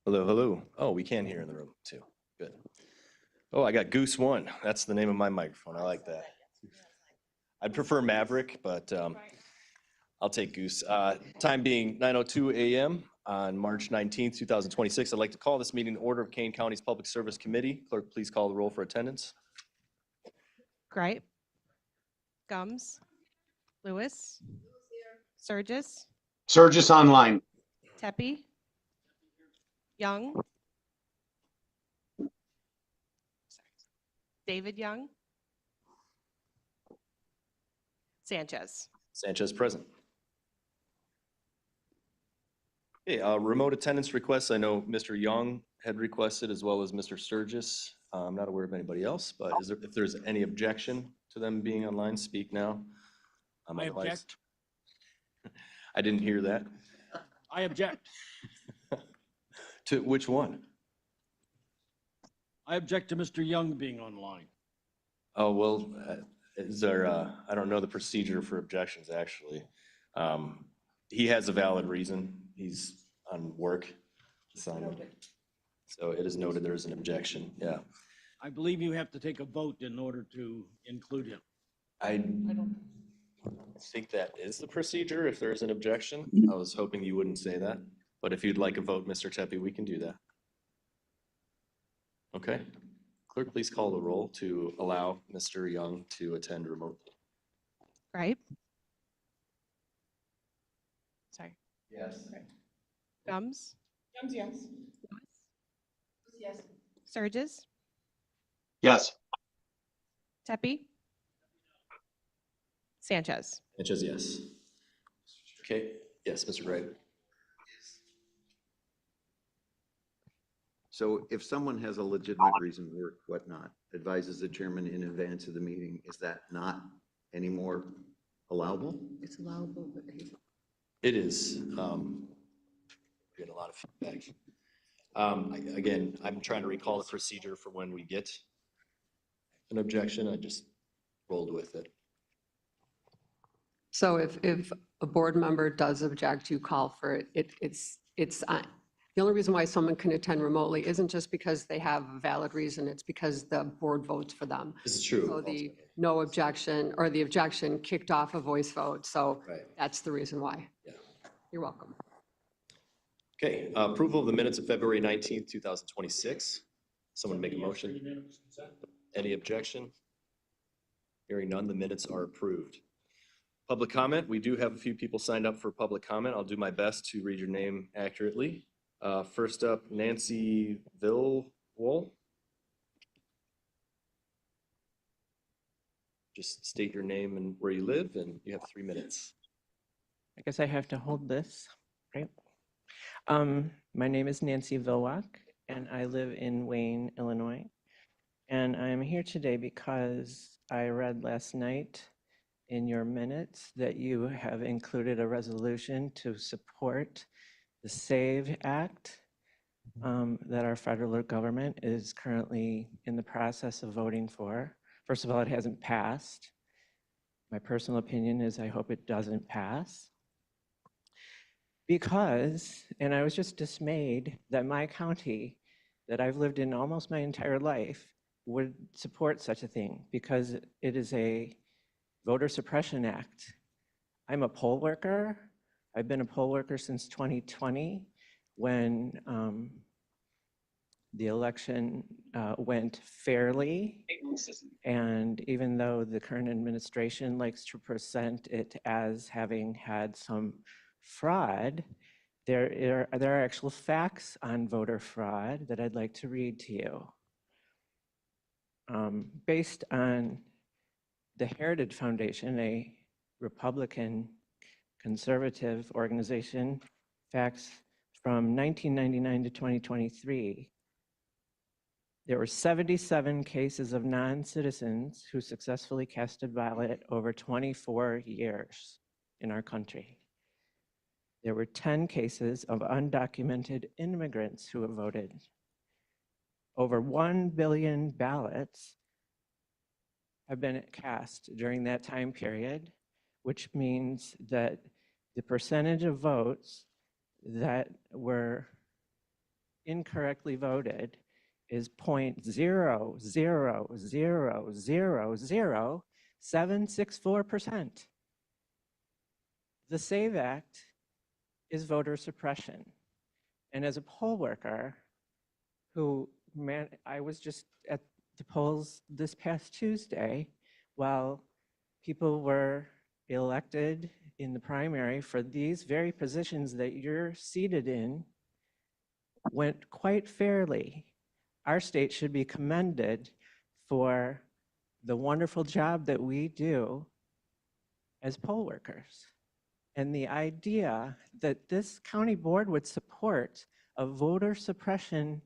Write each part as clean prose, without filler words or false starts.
Hello, hello. Oh, we can hear in the room too. Good. Oh, I got Goose One. That's the name of my microphone. I like that. I'd prefer Maverick, but I'll take Goose. Time being 9:02 a.m. on March 19th, 2026. I'd like to call this meeting in order of Kane County's Public Service Committee. Clerk, please call the roll for attendance. Gripe, Gums, Lewis, Surgis, Surgis online. Tepe, Young, David Young, Sanchez. Sanchez present. Okay, remote attendance requests. I know Mr. Young had requested as well as Mr. Sturgis. I'm not aware of anybody else, but if there's any objection to them being online, speak now. I object. I didn't hear that. I object. To which one? I object to Mr. Young being online. Oh, well, is there, I don't know the procedure for objections, actually. He has a valid reason. He's on work assignment. So it is noted there is an objection, yeah. I believe you have to take a vote in order to include him. I don't think that is the procedure if there is an objection. I was hoping you wouldn't say that, but if you'd like a vote, Mr. Tepe, we can do that. Okay. Clerk, please call the roll to allow Mr. Young to attend remotely. Gripe. Sorry. Yes. Gums. Gums, yes. Lewis, Yes. Surgis, Yes. Tepe, Sanchez. Sanchez, yes. Okay, yes, Mr. Gray. So if someone has a legitimate reason, work, whatnot, advises the chairman in advance of the meeting, is that not any more allowable? It's allowable, but It is. We get a lot of feedback. Again, I'm trying to recall the procedure for when we get an objection. I just rolled with it. So if a board member does object, you call for it. It's the only reason why someone can attend remotely isn't just because they have a valid reason, it's because the board votes for them. This is true. So the no objection or the objection kicked off a voice vote. So Right. that's the reason why. Yeah. You're welcome. Okay, approval of the minutes of February 19th, 2026. Someone make a motion. Any objection? Hearing none, the minutes are approved. Public comment. We do have a few people signed up for public comment. I'll do my best to read your name accurately. First up, Nancy Villwool. Just state your name and where you live, and you have 3 minutes. I guess I have to hold this, right? My name is Nancy Vilwak, and I live in Wayne, Illinois. And I'm here today because I read last night in your minutes that you have included a resolution to support the SAVE Act that our federal government is currently in the process of voting for. First of all, it hasn't passed. My personal opinion is I hope it doesn't pass. Because, and I was just dismayed that my county that I've lived in almost my entire life would support such a thing because it is a voter suppression act. I'm a poll worker. I've been a poll worker since 2020 when the election went fairly. And even though the current administration likes to present it as having had some fraud, there are actual facts on voter fraud that I'd like to read to you. Based on the Heritage Foundation, a Republican conservative organization, facts from 1999 to 2023, there were 77 cases of non-citizens who successfully cast a ballot over 24 years in our country. There were 10 cases of undocumented immigrants who have voted. Over 1 billion ballots have been cast during that time period, which means that the percentage of votes that were incorrectly voted is 0.0000764%. The SAVE Act is voter suppression. And as a poll worker I was just at the polls this past Tuesday while people were elected in the primary for these very positions that you're seated in went quite fairly. Our state should be commended for the wonderful job that we do as poll workers. And the idea that this county board would support a voter suppression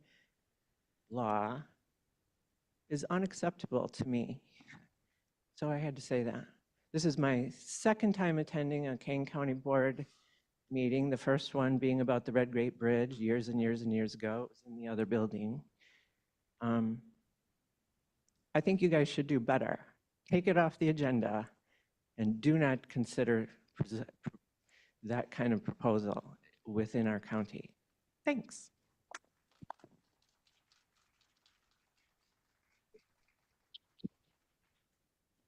law is unacceptable to me. So I had to say that. This is my second time attending a Kane County Board meeting, the first one being about the Red Great Bridge years and years and years ago. It was in the other building. I think you guys should do better. Take it off the agenda and do not consider that kind of proposal within our county. Thanks.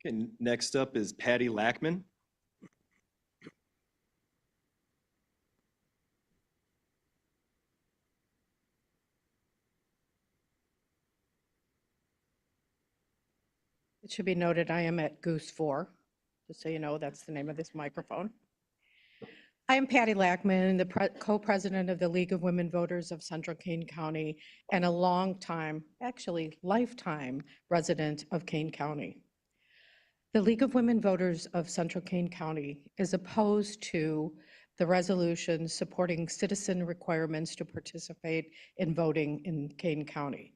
Okay, next up is Patty Lackman. It should be noted, I am at Goose 4, just so you know, that's the name of this microphone. I am Patty Lackman, the co-president of the League of Women Voters of Central Kane County and a long-time, actually lifetime resident of Kane County. The League of Women Voters of Central Kane County is opposed to the resolution supporting citizen requirements to participate in voting in Kane County,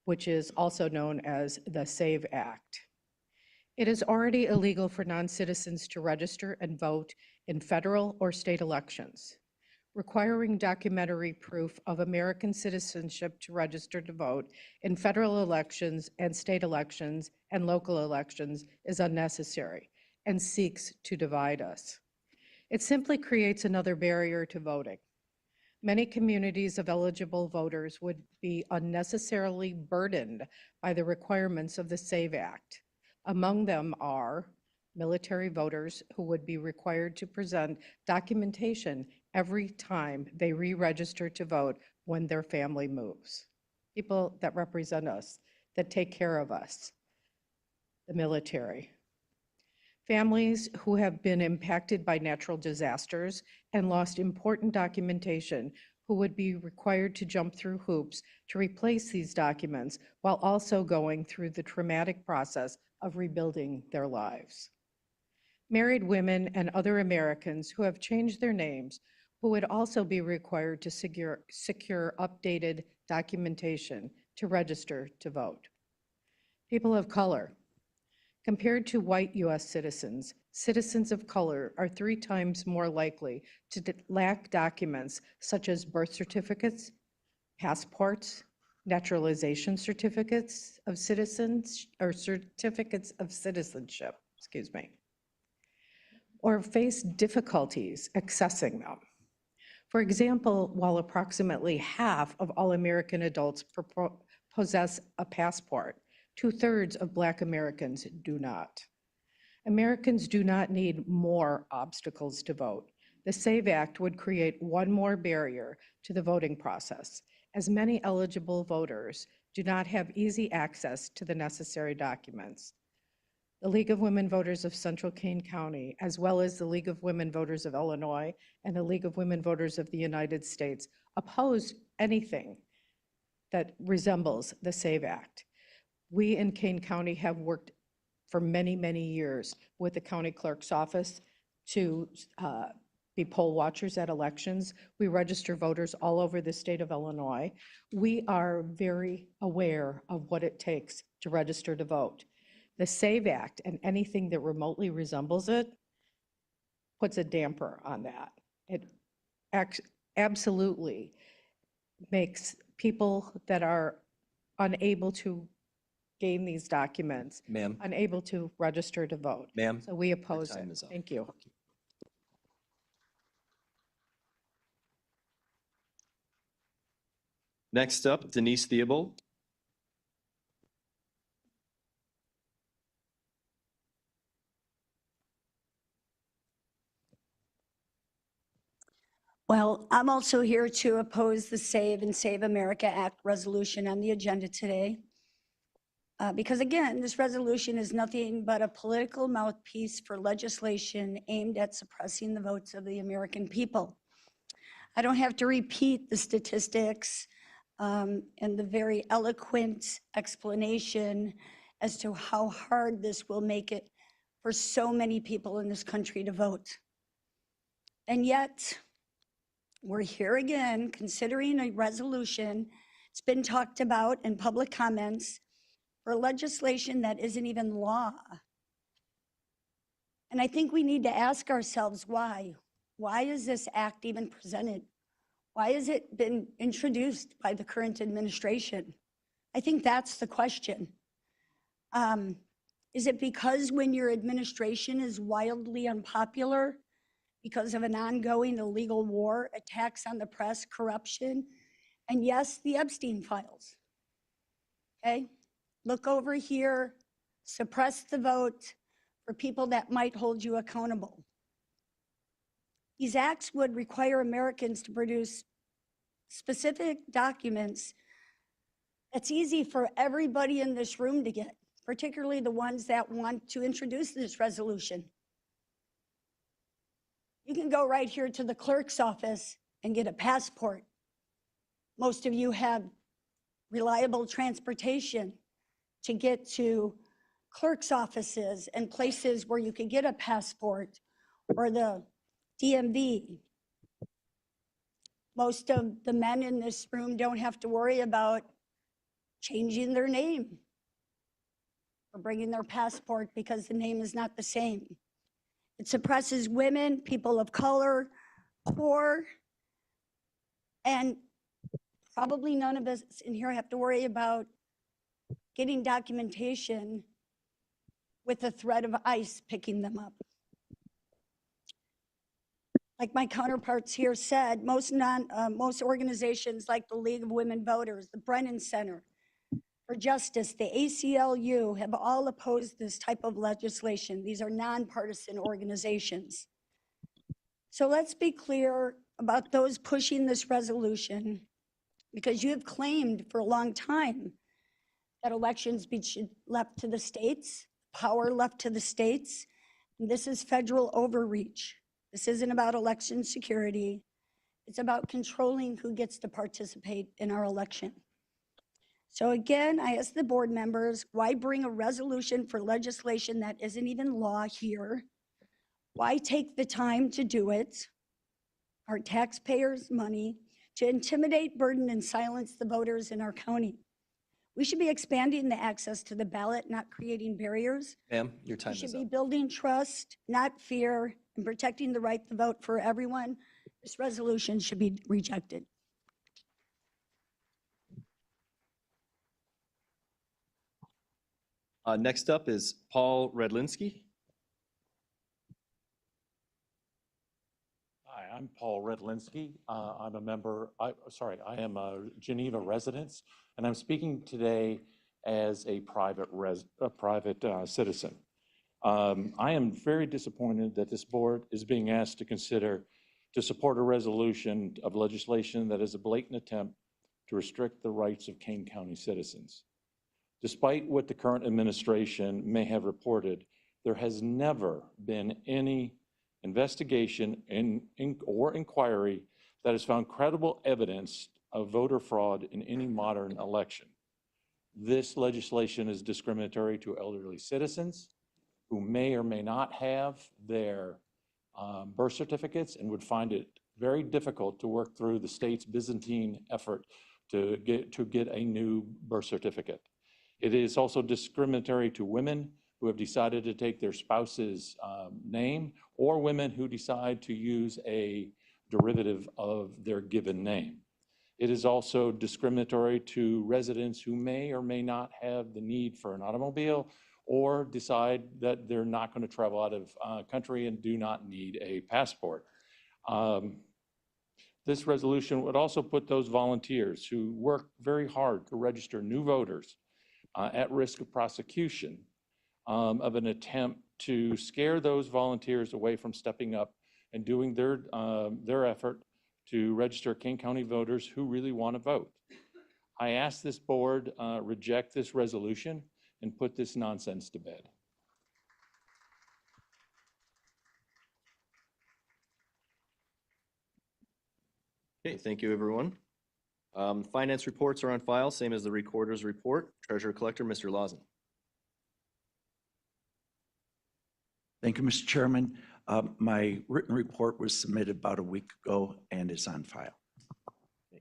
which is also known as the SAVE Act. It is already illegal for non-citizens to register and vote in federal or state elections. Requiring documentary proof of American citizenship to register to vote in federal elections and state elections and local elections is unnecessary and seeks to divide us. It simply creates another barrier to voting. Many communities of eligible voters would be unnecessarily burdened by the requirements of the SAVE Act. Among them are military voters who would be required to present documentation every time they re-register to vote when their family moves. People that represent us, that take care of us, the military. Families who have been impacted by natural disasters and lost important documentation who would be required to jump through hoops to replace these documents while also going through the traumatic process of rebuilding their lives. Married women and other Americans who have changed their names who would also be required to secure updated documentation to register to vote. People of color. Compared to white U.S. citizens, citizens of color are 3 times more likely to lack documents such as birth certificates, passports, naturalization certificates of citizens, or certificates of citizenship, or face difficulties accessing them. For example, while approximately half of all American adults possess a passport, 2/3 of Black Americans do not. Americans do not need more obstacles to vote. The SAVE Act would create one more barrier to the voting process, as many eligible voters do not have easy access to the necessary documents. The League of Women Voters of Central Kane County, as well as the League of Women Voters of Illinois and the League of Women Voters of the United States, oppose anything that resembles the SAVE Act. We in Kane County have worked for many, many years with the county clerk's office to be poll watchers at elections. We register voters all over the state of Illinois. We are very aware of what it takes to register to vote. The SAVE Act and anything that remotely resembles it puts a damper on that. It absolutely makes people that are unable to gain these documents Ma'am, unable to register to vote. ma'am, So we oppose time it. is up. Thank you. Next up, Denise Theobald. Well, I'm also here to oppose the Save and Save America Act resolution on the agenda today. Because again, this resolution is nothing but a political mouthpiece for legislation aimed at suppressing the votes of the American people. I don't have to repeat the statistics and the very eloquent explanation as to how hard this will make it for so many people in this country to vote. And yet, we're here again considering a resolution. It's been talked about in public comments for legislation that isn't even law. And I think we need to ask ourselves why. Why is this act even presented? Why has it been introduced by the current administration? I think that's the question. Is it because when your administration is wildly unpopular because of an ongoing illegal war, attacks on the press, corruption, and yes, the Epstein files? Okay, look over here, suppress the vote for people that might hold you accountable. These acts would require Americans to produce specific documents that's easy for everybody in this room to get, particularly the ones that want to introduce this resolution. You can go right here to the clerk's office and get a passport. Most of you have reliable transportation to get to clerk's offices and places where you could get a passport or the DMV. Most of the men in this room don't have to worry about changing their name or bringing their passport because the name is not the same. It suppresses women, people of color, poor, and probably none of us in here have to worry about getting documentation with the threat of ICE picking them up. Like my counterparts here said, most organizations like the League of Women Voters, the Brennan Center for Justice, the ACLU have all opposed this type of legislation. These are nonpartisan organizations. So let's be clear about those pushing this resolution, because you have claimed for a long time that elections be left to the states, power left to the states. And this is federal overreach. This isn't about election security. It's about controlling who gets to participate in our election. So again, I ask the board members, why bring a resolution for legislation that isn't even law here? Why take the time to do it? Our taxpayers' money to intimidate, burden, and silence the voters in our county. We should be expanding the access to the ballot, not creating barriers. Ma'am, your time We should is be up. building trust, not fear, and protecting the right to vote for everyone. This resolution should be rejected. Next up is Paul Redlinski. Hi, I'm Paul Redlinski. I'm a member, I am a Geneva resident, and I'm speaking today as a private citizen. I am very disappointed that this board is being asked to support a resolution of legislation that is a blatant attempt to restrict the rights of Kane County citizens. Despite what the current administration may have reported, there has never been any investigation or inquiry that has found credible evidence of voter fraud in any modern election. This legislation is discriminatory to elderly citizens who may or may not have their birth certificates and would find it very difficult to work through the state's Byzantine effort to get a new birth certificate. It is also discriminatory to women who have decided to take their spouse's name, or women who decide to use a derivative of their given name. It is also discriminatory to residents who may or may not have the need for an automobile or decide that they're not going to travel out of country and do not need a passport. This resolution would also put those volunteers who work very hard to register new voters at risk of prosecution of an attempt to scare those volunteers away from stepping up and doing their effort to register King County voters who really want to vote. I ask this board reject this resolution and put this nonsense to bed. Okay, thank you, everyone. Finance reports are on file, same as the recorder's report. Treasurer Collector, Mr. Lawson. Thank you, Mr. Chairman. My written report was submitted about a week ago and is on file.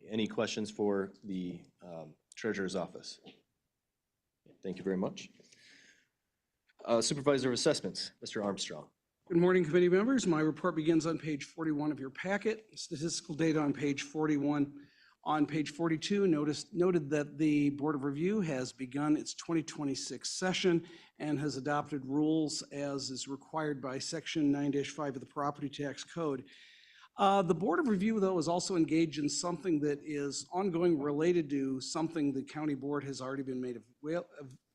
Any questions for the Treasurer's Office? Thank you very much. Supervisor of Assessments, Mr. Armstrong. Good morning, committee members. My report begins on page 41 of your packet. Statistical data on page 41. On page 42, noted that the Board of Review has begun its 2026 session and has adopted rules as is required by Section 9-5 of the Property Tax Code. The Board of Review, though, is also engaged in something that is ongoing related to something the County Board has already been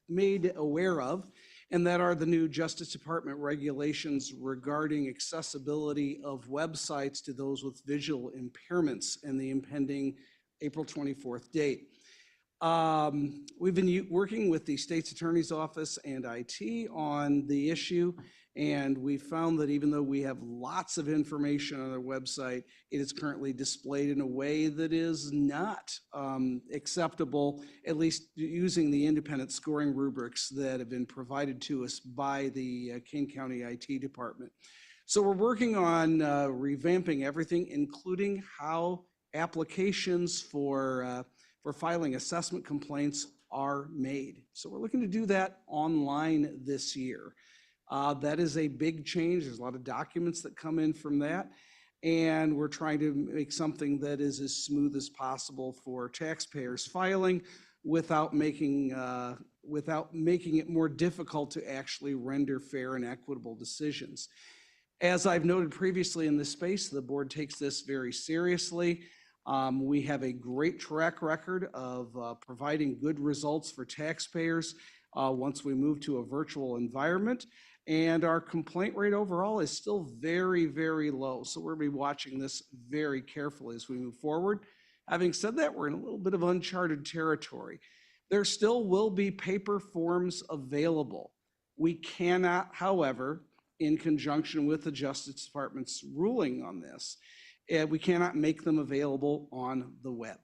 made aware of, and that are the new Justice Department regulations regarding accessibility of websites to those with visual impairments and the impending April 24th date. We've been working with the State's Attorney's Office and IT on the issue, and we found that even though we have lots of information on our website, it is currently displayed in a way that is not acceptable, at least using the independent scoring rubrics that have been provided to us by the King County IT Department. So we're working on revamping everything, including how applications for filing assessment complaints are made. So we're looking to do that online this year. That is a big change. There's a lot of documents that come in from that. And we're trying to make something that is as smooth as possible for taxpayers filing without making it more difficult to actually render fair and equitable decisions. As I've noted previously in this space, the board takes this very seriously. We have a great track record of providing good results for taxpayers once we move to a virtual environment. And our complaint rate overall is still very, very low. So we'll be watching this very carefully as we move forward. Having said that, we're in a little bit of uncharted territory. There still will be paper forms available. We cannot, however, in conjunction with the Justice Department's ruling on this, we cannot make them available on the web.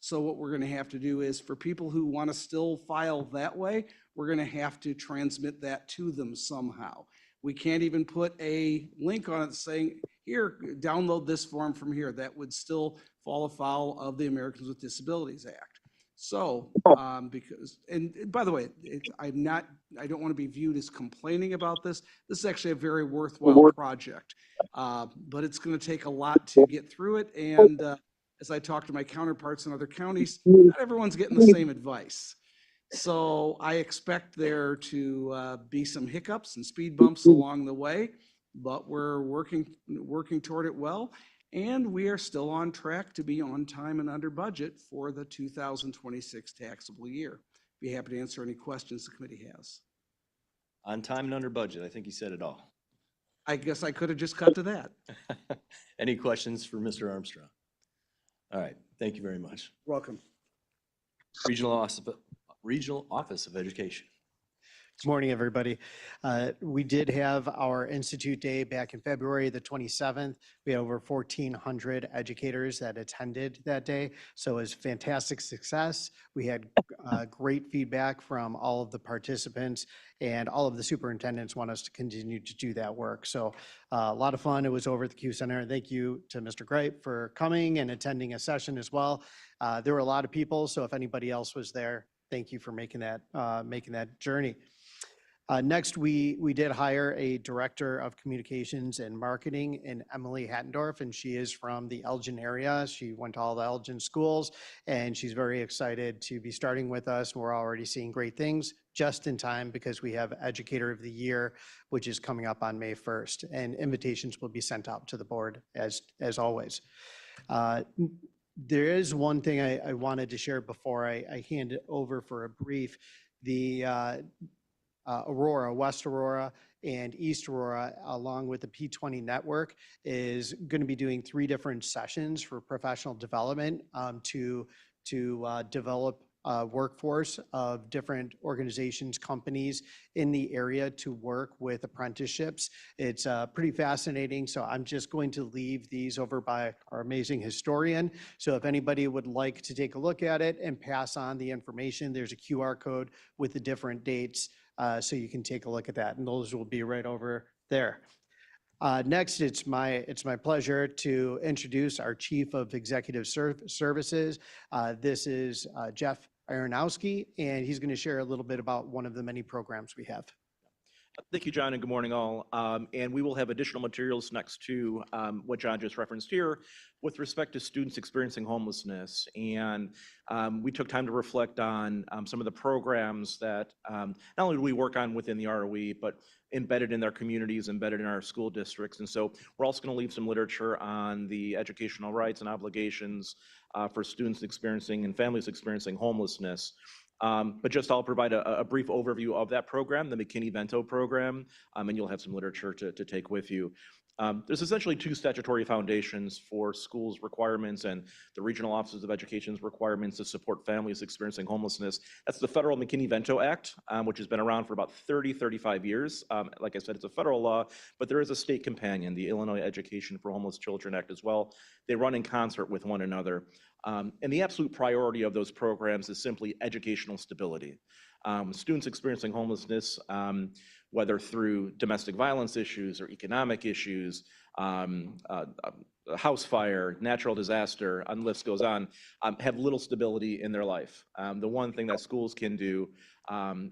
So what we're going to have to do is, for people who want to still file that way, we're going to have to transmit that to them somehow. We can't even put a link on it saying, here, download this form from here. That would still fall afoul of the Americans with Disabilities Act. So, and by the way, I don't want to be viewed as complaining about this. This is actually a very worthwhile project, but it's going to take a lot to get through it. And as I talk to my counterparts in other counties, not everyone's getting the same advice. So I expect there to be some hiccups and speed bumps along the way, but we're working toward it well. And we are still on track to be on time and under budget for the 2026 taxable year. Be happy to answer any questions the committee has. On time and under budget. I think you said it all. I guess I could have just cut to that. Any questions for Mr. Armstrong? All right, thank you very much. Welcome. Regional Office of Education. Good morning, everybody. We did have our Institute Day back in February the 27th. We had over 1,400 educators that attended that day. So it was fantastic success. We had great feedback from all of the participants, and all of the superintendents want us to continue to do that work. So a lot of fun. It was over at the Q Center. Thank you to Mr. Gripe for coming and attending a session as well. There were a lot of people, so if anybody else was there, thank you for making that journey. Next, we did hire a director of communications and marketing in Emily Hattendorf, and she is from the Elgin area. She went to all the Elgin schools, and she's very excited to be starting with us. We're already seeing great things just in time because we have Educator of the Year, which is coming up on May 1st, and invitations will be sent out to the board as always. There is one thing I wanted to share before I hand it over for a brief. The Aurora, West Aurora and East Aurora, along with the P20 network, is going to be doing 3 different sessions for professional development to develop a workforce of different organizations, companies in the area to work with apprenticeships. It's pretty fascinating. So I'm just going to leave these over by our amazing historian. So if anybody would like to take a look at it and pass on the information, there's a QR code with the different dates. So you can take a look at that, and those will be right over there. Next, it's my pleasure to introduce our Chief of Executive Services. This is Jeff Aronowski, and he's going to share a little bit about one of the many programs we have. Thank you, John, and good morning, all. And we will have additional materials next to what John just referenced here with respect to students experiencing homelessness. And we took time to reflect on some of the programs that not only do we work on within the ROE, but embedded in their communities, embedded in our school districts. And so we're also going to leave some literature on the educational rights and obligations for students experiencing and families experiencing homelessness. But just I'll provide a brief overview of that program, the McKinney-Vento program, and you'll have some literature to take with you. There's essentially 2 statutory foundations for schools' requirements and the Regional Offices of Education's requirements to support families experiencing homelessness. That's the federal McKinney-Vento Act, which has been around for about 35 years. Like I said, it's a federal law, but there is a state companion, the Illinois Education for Homeless Children Act as well. They run in concert with one another. And the absolute priority of those programs is simply educational stability. Students experiencing homelessness, whether through domestic violence issues or economic issues, house fire, natural disaster, and the list goes on, have little stability in their life. The one thing that schools can do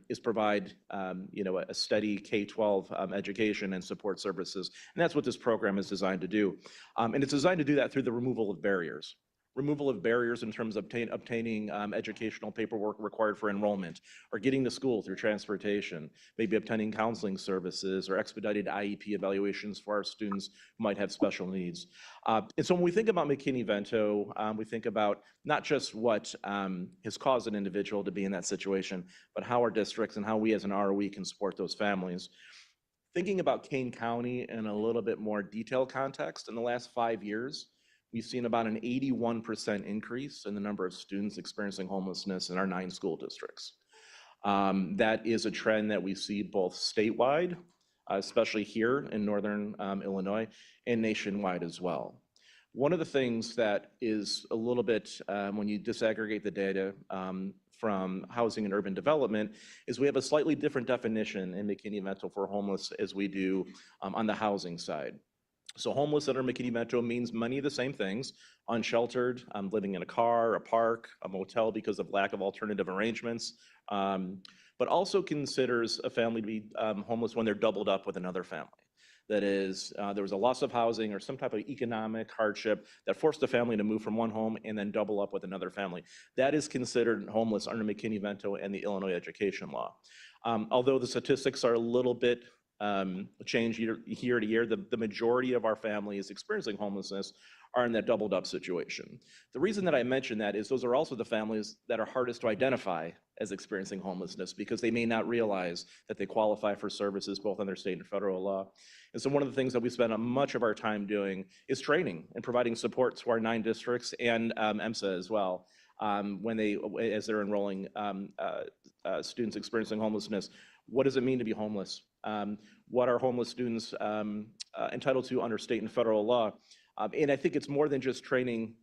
is provide a steady K-12 education and support services. And that's what this program is designed to do. And it's designed to do that through the removal of barriers. Removal of barriers in terms of obtaining educational paperwork required for enrollment, or getting to school through transportation, maybe obtaining counseling services or expedited IEP evaluations for our students who might have special needs. And so when we think about McKinney-Vento, we think about not just what has caused an individual to be in that situation, but how our districts and how we as an ROE can support those families. Thinking about Kane County in a little bit more detailed context, in the last 5 years, we've seen about an 81% increase in the number of students experiencing homelessness in our 9 school districts. That is a trend that we see both statewide, especially here in Northern Illinois, and nationwide as well. One of the things that is a little bit, when you disaggregate the data from housing and urban development, is we have a slightly different definition in McKinney-Vento for homeless as we do on the housing side. So homeless under McKinney-Vento means many of the same things: unsheltered, living in a car, a park, a motel because of lack of alternative arrangements, but also considers a family to be homeless when they're doubled up with another family. That is, there was a loss of housing or some type of economic hardship that forced a family to move from one home and then double up with another family. That is considered homeless under McKinney-Vento and the Illinois education law. Although the statistics are a little bit change year to year, the majority of our families experiencing homelessness are in that doubled up situation. The reason that I mention that is those are also the families that are hardest to identify as experiencing homelessness, because they may not realize that they qualify for services both under state and federal law. And so one of the things that we spend much of our time doing is training and providing support to our 9 districts and MSA as well, as they're enrolling students experiencing homelessness. What does it mean to be homeless? What are homeless students entitled to under state and federal law? And I think it's more than just training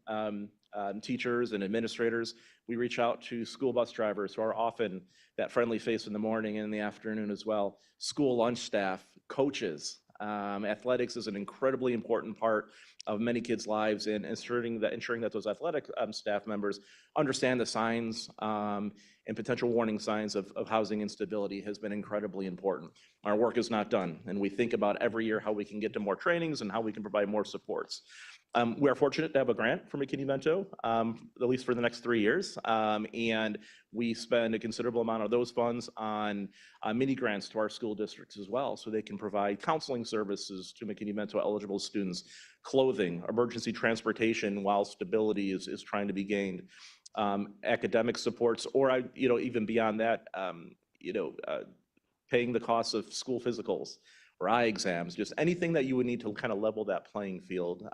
teachers and administrators. We reach out to school bus drivers, who are often that friendly face in the morning and in the afternoon as well, school lunch staff, coaches. Athletics is an incredibly important part of many kids' lives, and ensuring that those athletic staff members understand the signs and potential warning signs of housing instability has been incredibly important. Our work is not done, and we think about every year how we can get to more trainings and how we can provide more supports. We are fortunate to have a grant from McKinney-Vento, at least for the next 3 years. And we spend a considerable amount of those funds on mini grants to our school districts as well, so they can provide counseling services to McKinney-Vento eligible students, clothing, emergency transportation while stability is trying to be gained, academic supports, or even beyond that, paying the costs of school physicals or eye exams, just anything that you would need to kind of level that playing field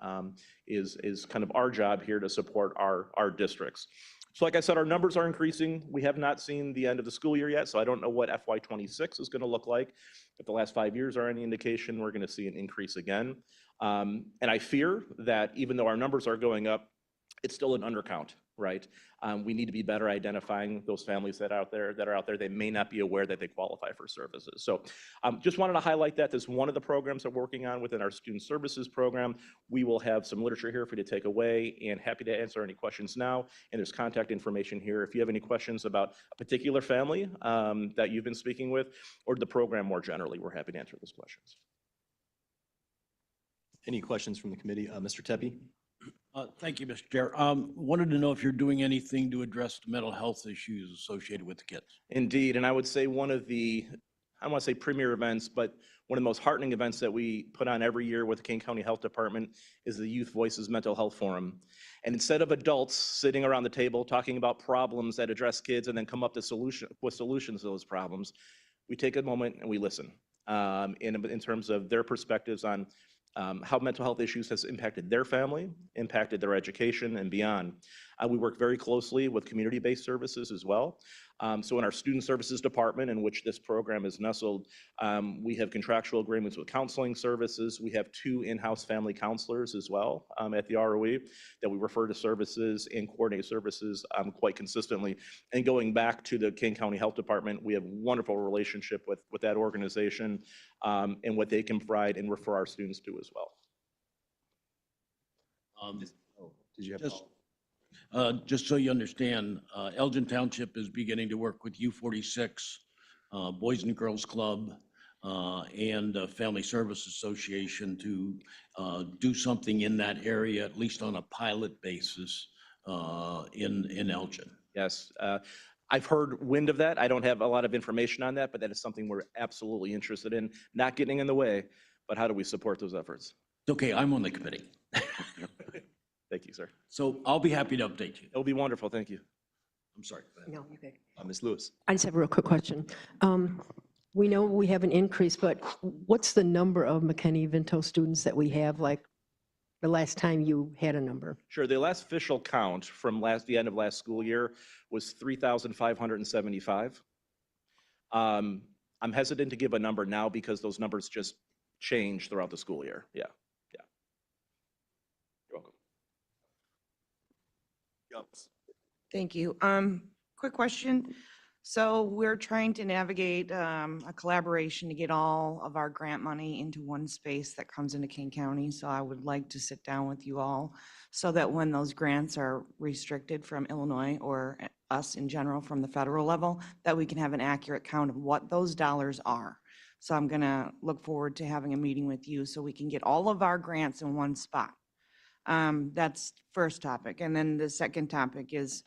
is kind of our job here to support our districts. So like I said, our numbers are increasing. We have not seen the end of the school year yet, so I don't know what FY26 is going to look like. If the last 5 years are any indication, we're going to see an increase again. And I fear that even though our numbers are going up, it's still an undercount, right? We need to be better identifying those families that are out there. They may not be aware that they qualify for services. So just wanted to highlight that. This is one of the programs that we're working on within our student services program. We will have some literature here for you to take away, and happy to answer any questions now. And there's contact information here. If you have any questions about a particular family that you've been speaking with, or the program more generally, we're happy to answer those questions. Any questions from the committee? Mr. Tepe? Thank you, Mr. Chair. Wanted to know if you're doing anything to address the mental health issues associated with the kids. Indeed, and I would say one of the, I don't want to say premier events, but one of the most heartening events that we put on every year with the Kane County Health Department is the Youth Voices Mental Health Forum. And instead of adults sitting around the table talking about problems that address kids and then come up with solutions to those problems, we take a moment and we listen in terms of their perspectives on how mental health issues has impacted their family, impacted their education, and beyond. We work very closely with community-based services as well. So in our student services department, in which this program is nestled, we have contractual agreements with counseling services. We have 2 in-house family counselors as well at the ROE that we refer to services and coordinate services quite consistently. And going back to the Kane County Health Department, we have a wonderful relationship with that organization and what they can provide and refer our students to as well. Did you have Just so you understand, Elgin Township is beginning to work with U46, Boys and Girls Club, and Family Service Association to do something in that area, at least on a pilot basis in Elgin. Yes. I've heard wind of that. I don't have a lot of information on that, but that is something we're absolutely interested in, not getting in the way, but how do we support those efforts? Okay, I'm on the committee. Thank you, sir. So I'll be happy to update you. It'll be wonderful. Thank you. I'm sorry. No, you're good. Ms. Lewis? I just have a real quick question. We know we have an increase, but what's the number of McKinney-Vento students that we have, like the last time you had a number? Sure. The last official count from the end of last school year was 3,575. I'm hesitant to give a number now because those numbers just change throughout the school year. Yeah. You're welcome. Thank you. Quick question. So we're trying to navigate a collaboration to get all of our grant money into one space that comes into Kane County. So I would like to sit down with you all so that when those grants are restricted from Illinois or us in general from the federal level, that we can have an accurate count of what those dollars are. So I'm gonna look forward to having a meeting with you so we can get all of our grants in one spot. That's first topic. And then the second topic is,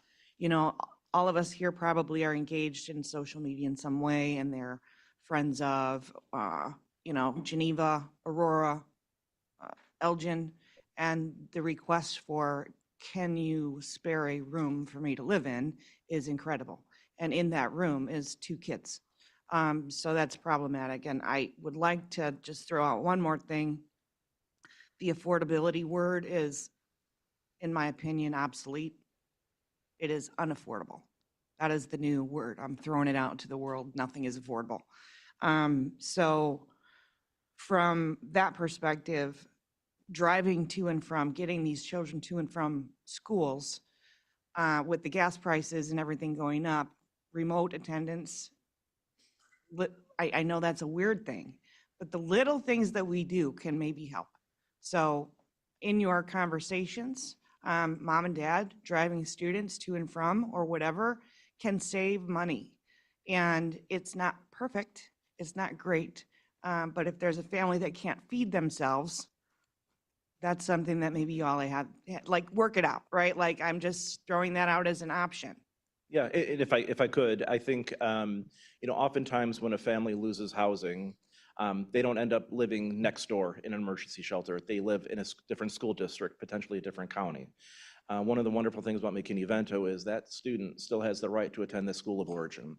all of us here probably are engaged in social media in some way, and they're friends of, Geneva, Aurora, Elgin, and the request for, can you spare a room for me to live in, is incredible. And in that room is 2 kids. So that's problematic. And I would like to just throw out one more thing. The affordability word is, in my opinion, obsolete. It is unaffordable. That is the new word. I'm throwing it out to the world. Nothing is affordable. So from that perspective, driving to and from, getting these children to and from schools, with the gas prices and everything going up, remote attendance, I know that's a weird thing, but the little things that we do can maybe help. So in your conversations, mom and dad driving students to and from or whatever can save money. And it's not perfect, it's not great, but if there's a family that can't feed themselves, that's something that maybe you all have, like, work it out, right? Like, I'm just throwing that out as an option. Yeah, and if I could, I think, oftentimes when a family loses housing, they don't end up living next door in an emergency shelter. They live in a different school district, potentially a different county. One of the wonderful things about McKinney-Vento is that student still has the right to attend the school of origin.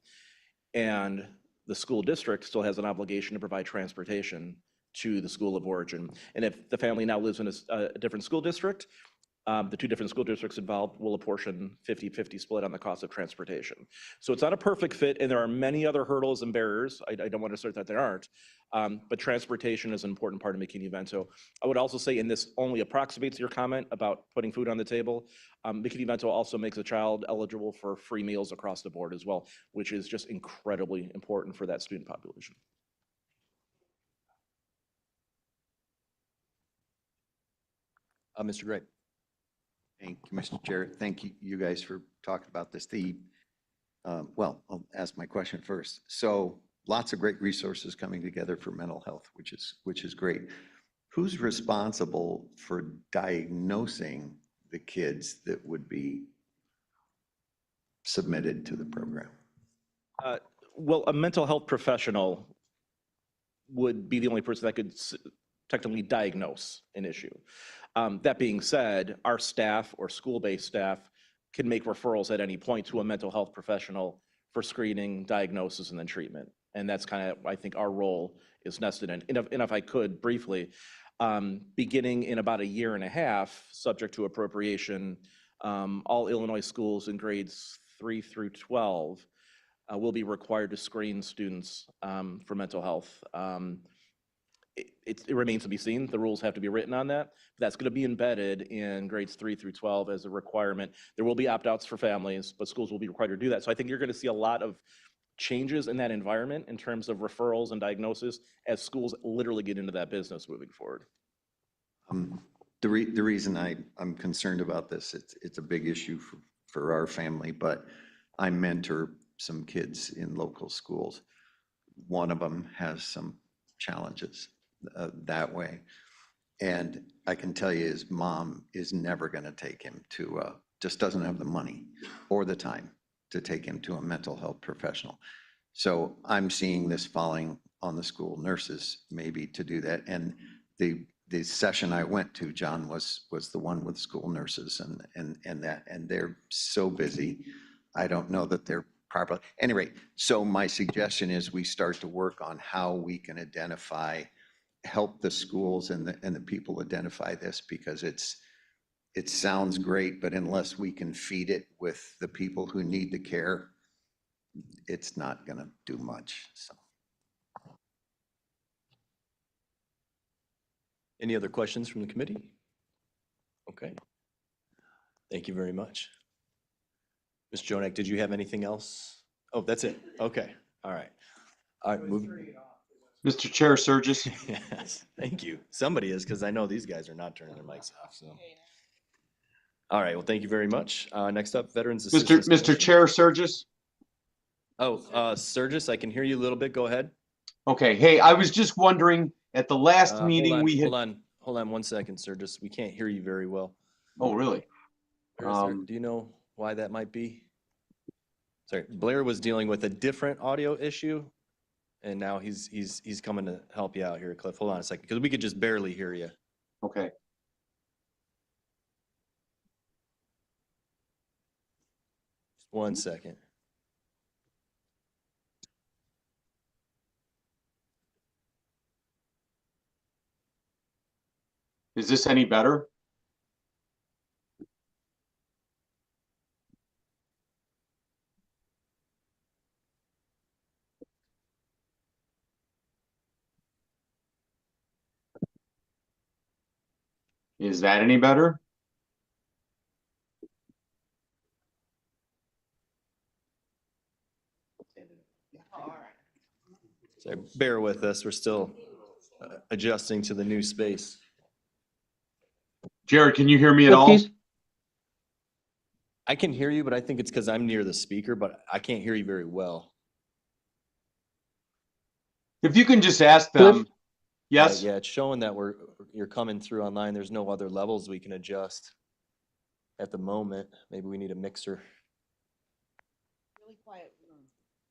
And the school district still has an obligation to provide transportation to the school of origin. And if the family now lives in a different school district, the two different school districts involved will apportion 50-50 split on the cost of transportation. So it's not a perfect fit, and there are many other hurdles and barriers. I don't want to assert that there aren't, but transportation is an important part of McKinney-Vento. I would also say, and this only approximates your comment about putting food on the table, McKinney-Vento also makes a child eligible for free meals across the board as well, which is just incredibly important for that student population. Mr. Gray. Thank you, Mr. Chair. Thank you guys for talking about this. Well, I'll ask my question first. So lots of great resources coming together for mental health, which is great. Who's responsible for diagnosing the kids that would be submitted to the program? Well, a mental health professional would be the only person that could technically diagnose an issue. That being said, our staff or school-based staff can make referrals at any point to a mental health professional for screening, diagnosis, and then treatment. And that's kind of, I think, our role is nested in. And if I could briefly, beginning in about 1.5 years, subject to appropriation, all Illinois schools in grades 3 through 12 will be required to screen students for mental health. It remains to be seen. The rules have to be written on that. But that's going to be embedded in grades 3 through 12 as a requirement. There will be opt-outs for families, but schools will be required to do that. So I think you're going to see a lot of changes in that environment in terms of referrals and diagnosis as schools literally get into that business moving forward. The reason I'm concerned about this, it's a big issue for our family, but I mentor some kids in local schools. One of them has some challenges that way. And I can tell you his mom is never going to take him to, just doesn't have the money or the time to take him to a mental health professional. So I'm seeing this falling on the school nurses maybe to do that. And the session I went to, John, was the one with school nurses and they're so busy. I don't know that they're properly. Anyway, so my suggestion is we start to work on how we can help the schools and the people identify this, because it sounds great, but unless we can feed it with the people who need the care, it's not going to do much. So. Any other questions from the committee? Okay. Thank you very much. Ms. Jonak, did you have anything else? Oh, that's it. Okay. All right. All right. Move. Mr. Chair, Surges. Yes, thank you. Somebody is, because I know these guys are not turning their mics off, so. All right, well, thank you very much. Next up, Veterans Assistance. Mr. Chair, Surges. Oh, Surges, I can hear you a little bit. Go ahead. Okay, hey, I was just wondering, at the last meeting we had. Hold on 1 second, Surges. We can't hear you very well. Oh, really? Do you know why that might be? Sorry, Blair was dealing with a different audio issue, and now he's coming to help you out here, Cliff. Hold on a second, because we could just barely hear you. Okay. Just 1 second. Is this any better? Is that any better? So bear with us. We're still adjusting to the new space. Jared, can you hear me at all? I can hear you, but I think it's because I'm near the speaker, but I can't hear you very well. If you can just ask them, Yes? Yeah, it's showing that you're coming through online. There's no other levels we can adjust at the moment. Maybe we need a mixer. Really quiet.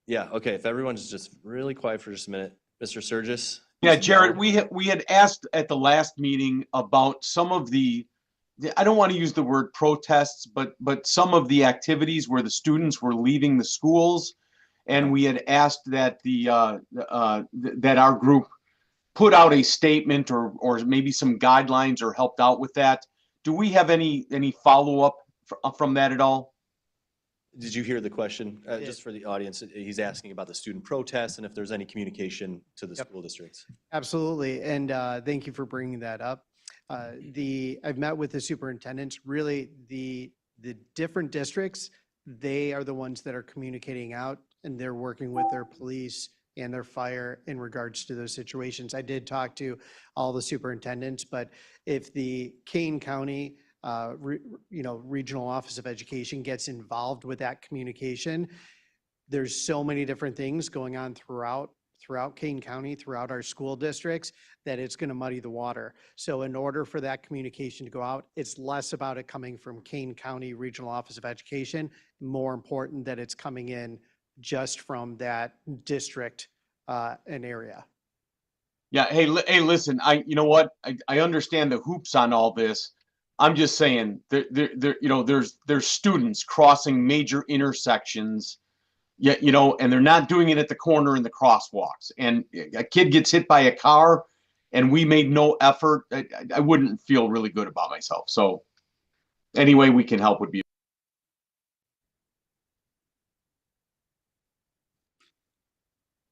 Yeah, okay, if everyone's just really quiet for just a minute. Mr. Surgis? Yeah, Mr. Jared, Bell? we had asked at the last meeting about some of I don't want to use the word protests, but some of the activities where the students were leaving the schools. And we had asked that that our group put out a statement or maybe some guidelines or helped out with that. Do we have any follow-up from that at all? Did you hear the question? Just for the audience, he's asking about the student protests and if there's any communication to the school districts. Absolutely, and thank you for bringing that up. I've met with the superintendents, really the different districts, they are the ones that are communicating out and they're working with their police and their fire in regards to those situations. I did talk to all the superintendents, but if the Kane County Regional Office of Education gets involved with that communication, there's so many different things going on throughout Kane County, throughout our school districts, that it's going to muddy the water. So in order for that communication to go out, it's less about it coming from Kane County Regional Office of Education, more important that it's coming in just from that district and area. Yeah, hey, listen, you know what? I understand the hoops on all this. I'm just saying there's students crossing major intersections, yet, and they're not doing it at the corner in the crosswalks. And a kid gets hit by a car and we made no effort. I wouldn't feel really good about myself. So any way we can help would be.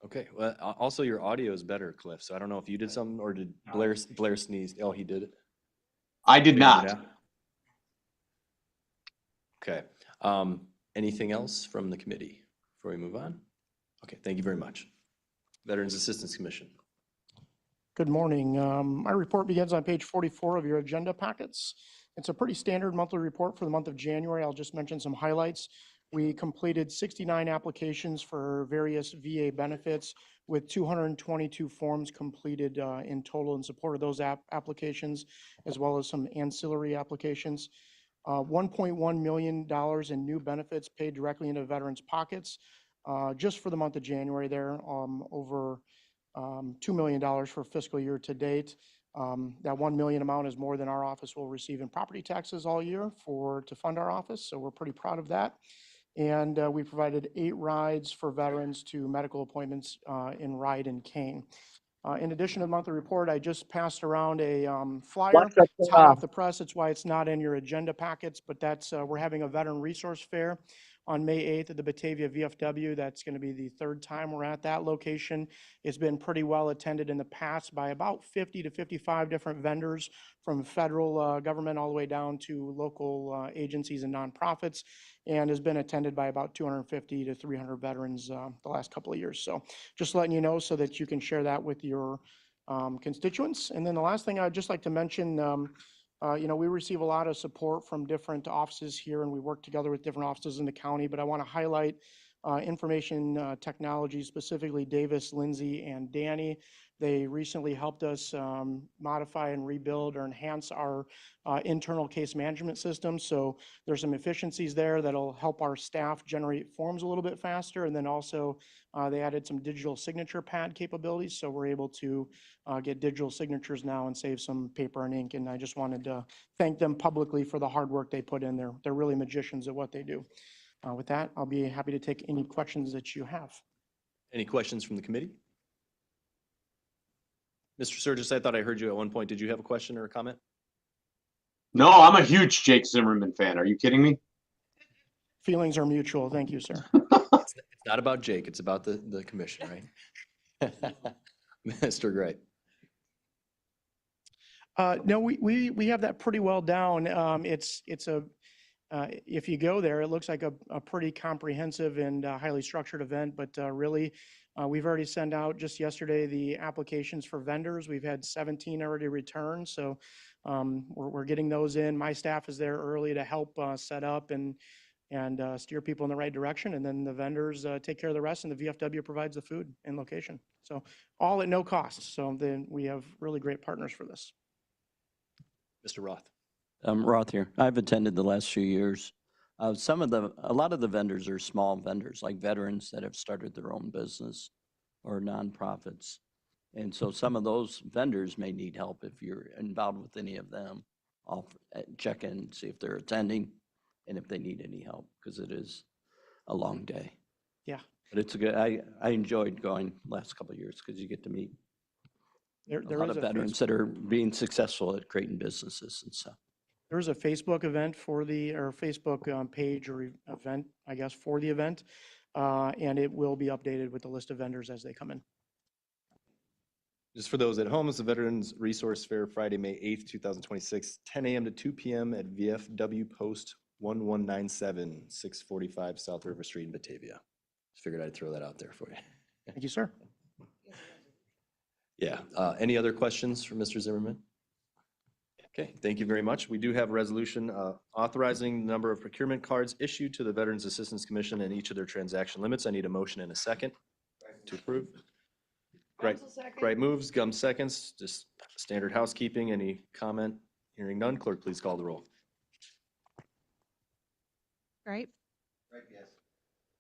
Okay, well, also your audio is better, Cliff, so I don't know if you did something or did Blair sneeze? Oh, he did it? I did Okay, not. now? Okay, anything else from the committee before we move on? Okay, thank you very much. Veterans Assistance Commission. Good morning. My report begins on page 44 of your agenda packets. It's a pretty standard monthly report for the month of January. I'll just mention some highlights. We completed 69 applications for various VA benefits with 222 forms completed in total in support of those applications, as well as some ancillary applications. $1.1 million in new benefits paid directly into veterans' pockets just for the month of January there, over $2 million for fiscal year to date. That $1 million amount is more than our office will receive in property taxes all year to fund our office, so we're pretty proud of that. And we provided 8 rides for veterans to medical appointments in Ride and Kane. In addition to the monthly report, I just passed around a flyer. It's hot off the press. It's why it's not in your agenda packets, but we're having a veteran resource fair on May 8th at the Batavia VFW. That's going to be the 3rd time we're at that location. It's been pretty well attended in the past by about 50 to 55 different vendors from federal government all the way down to local agencies and nonprofits, and has been attended by about 250 to 300 veterans the last couple of years. So just letting you know so that you can share that with your constituents. And then the last thing I'd just like to mention, we receive a lot of support from different offices here, and we work together with different offices in the county, but I want to highlight information technology, specifically Davis, Lindsay, and Danny. They recently helped us modify and rebuild or enhance our internal case management system. So there's some efficiencies there that'll help our staff generate forms a little bit faster. And then also they added some digital signature pad capabilities. So we're able to get digital signatures now and save some paper and ink. And I just wanted to thank them publicly for the hard work they put in there. They're really magicians at what they do. With that, I'll be happy to take any questions that you have. Any questions from the committee? Mr. Surgis, I thought I heard you at one point. Did you have a question or a comment? No, I'm a huge Jake Zimmerman fan. Are you kidding me? Feelings are mutual. Thank you, sir. It's not about Jake. It's about the commission, right? Mr. Gray. No, we have that pretty well down. If you go there, it looks like a pretty comprehensive and highly structured event, but really, we've already sent out just yesterday the applications for vendors. We've had 17 already returned, so we're getting those in. My staff is there early to help set up and and steer people in the right direction. And then the vendors take care of the rest, and the VFW provides the food and location. So all at no cost. So then we have really great partners for this. Mr. Roth. Roth here. I've attended the last few years. A lot of the vendors are small vendors, like veterans that have started their own business or nonprofits. And so some of those vendors may need help. If you're involved with any of them, I'll check in, see if they're attending and if they need any help, because it is a long day. Yeah. But it's a good, I enjoyed going last couple of years because you get to meet There a lot is of a veterans that are being successful at creating businesses and stuff. There's a Facebook event for or Facebook page or event, I guess, for the event. And it will be updated with the list of vendors as they come in. Just for those at home, it's the Veterans Resource Fair, Friday, May 8th, 2026, 10 a.m. to 2 p.m. at VFW Post 1197, 645 South River Street in Batavia. Just figured I'd throw that out there for you. Thank you, sir. Yeah. Any other questions for Mr. Zimmerman? Okay, thank you very much. We do have a resolution authorizing the number of procurement cards issued to the Veterans Assistance Commission and each of their transaction limits. I need a motion and a second to approve. Right moves, Gum seconds, just standard housekeeping. Any comment? Hearing none, clerk, please call the roll. Right? Yes.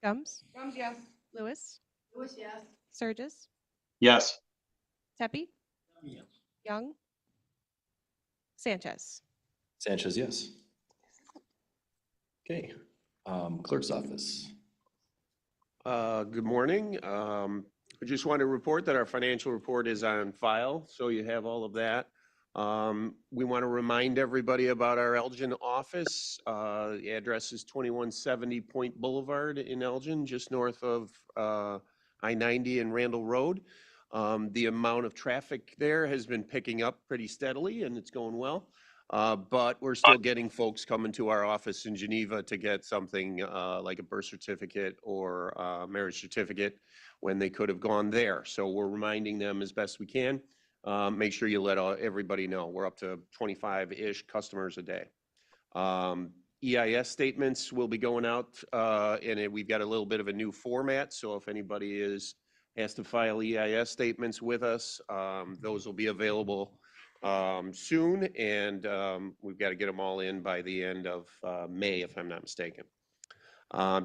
Gums, Gums, yes. Lewis, Lewis, yes. Surges, Yes. Tepe, Young, Sanchez. Sanchez, yes. Okay, clerk's office. Good morning. I just want to report that our financial report is on file, so you have all of that. We want to remind everybody about our Elgin office. The address is 2170 Point Boulevard in Elgin, just north of I-90 and Randall Road. The amount of traffic there has been picking up pretty steadily, and it's going well. But we're still getting folks coming to our office in Geneva to get something like a birth certificate or a marriage certificate when they could have gone there. So we're reminding them as best we can. Make sure you let everybody know. We're up to 25-ish customers a day. EIS statements will be going out, and we've got a little bit of a new format. So if anybody has to file EIS statements with us, those will be available soon, and we've got to get them all in by the end of May, if I'm not mistaken.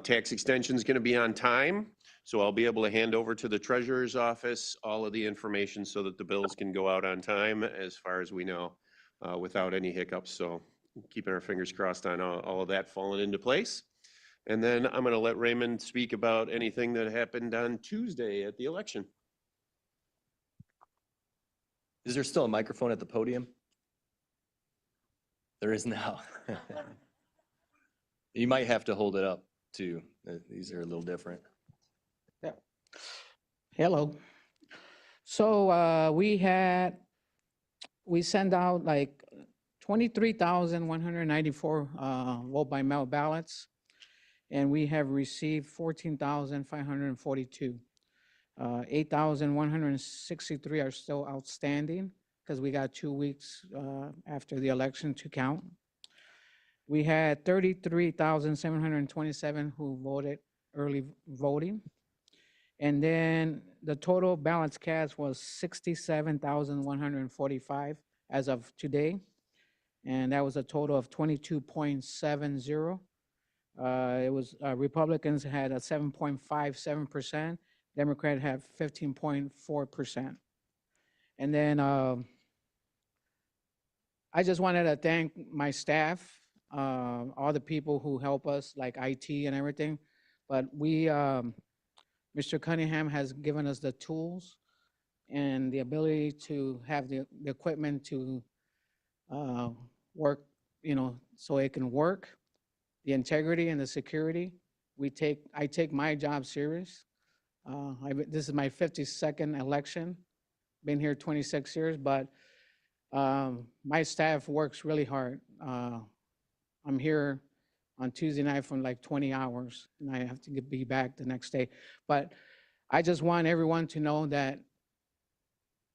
Tax extension is going to be on time, so I'll be able to hand over to the treasurer's office all of the information so that the bills can go out on time, as far as we know, without any hiccups. So keeping our fingers crossed on all of that falling into place. And then I'm going to let Raymond speak about anything that happened on Tuesday at the election. Is there still a microphone at the podium? There is now. You might have to hold it up too. These are a little different. Yeah. Hello. So we sent out like 23,194 vote by mail ballots, and we have received 14,542. 8,163 are still outstanding because we got 2 weeks after the election to count. We had 33,727 who voted early voting. And then the total ballots cast was 67,145 as of today. And that was a total of 22.70. It was Republicans had a 7.57%. Democrat have 15.4%. And then I just wanted to thank my staff, all the people who help us, like IT and everything. But Mr. Cunningham has given us the tools and the ability to have the equipment to work, so it can work, the integrity and the security. I take my job serious. This is my 52nd election, been here 26 years, but my staff works really hard. I'm here on Tuesday night for like 20 hours, and I have to be back the next day. But I just want everyone to know that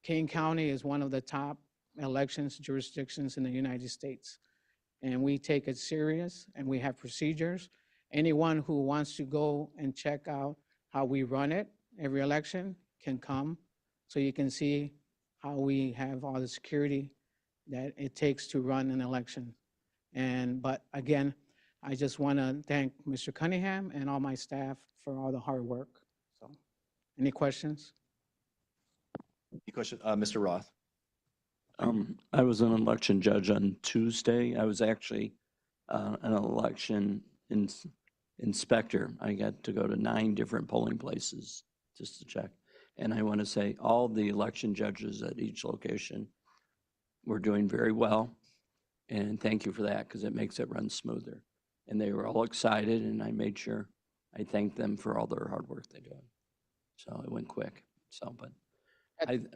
Kane County is one of the top elections jurisdictions in the United States. And we take it serious, and we have procedures, anyone who wants to go and check out how we run it every election can come, so you can see how we have all the security that it takes to run an election. But again, I just want to thank Mr. Cunningham and all my staff for all the hard work. So, any questions? Any question, Mr. Roth? I was an election judge on Tuesday. I was actually an election inspector. I got to go to 9 different polling places just to check. And I want to say all the election judges at each location were doing very well. And thank you for that, because it makes it run smoother. And they were all excited, and I made sure I thanked them for all their hard work they do. So it went quick. So, but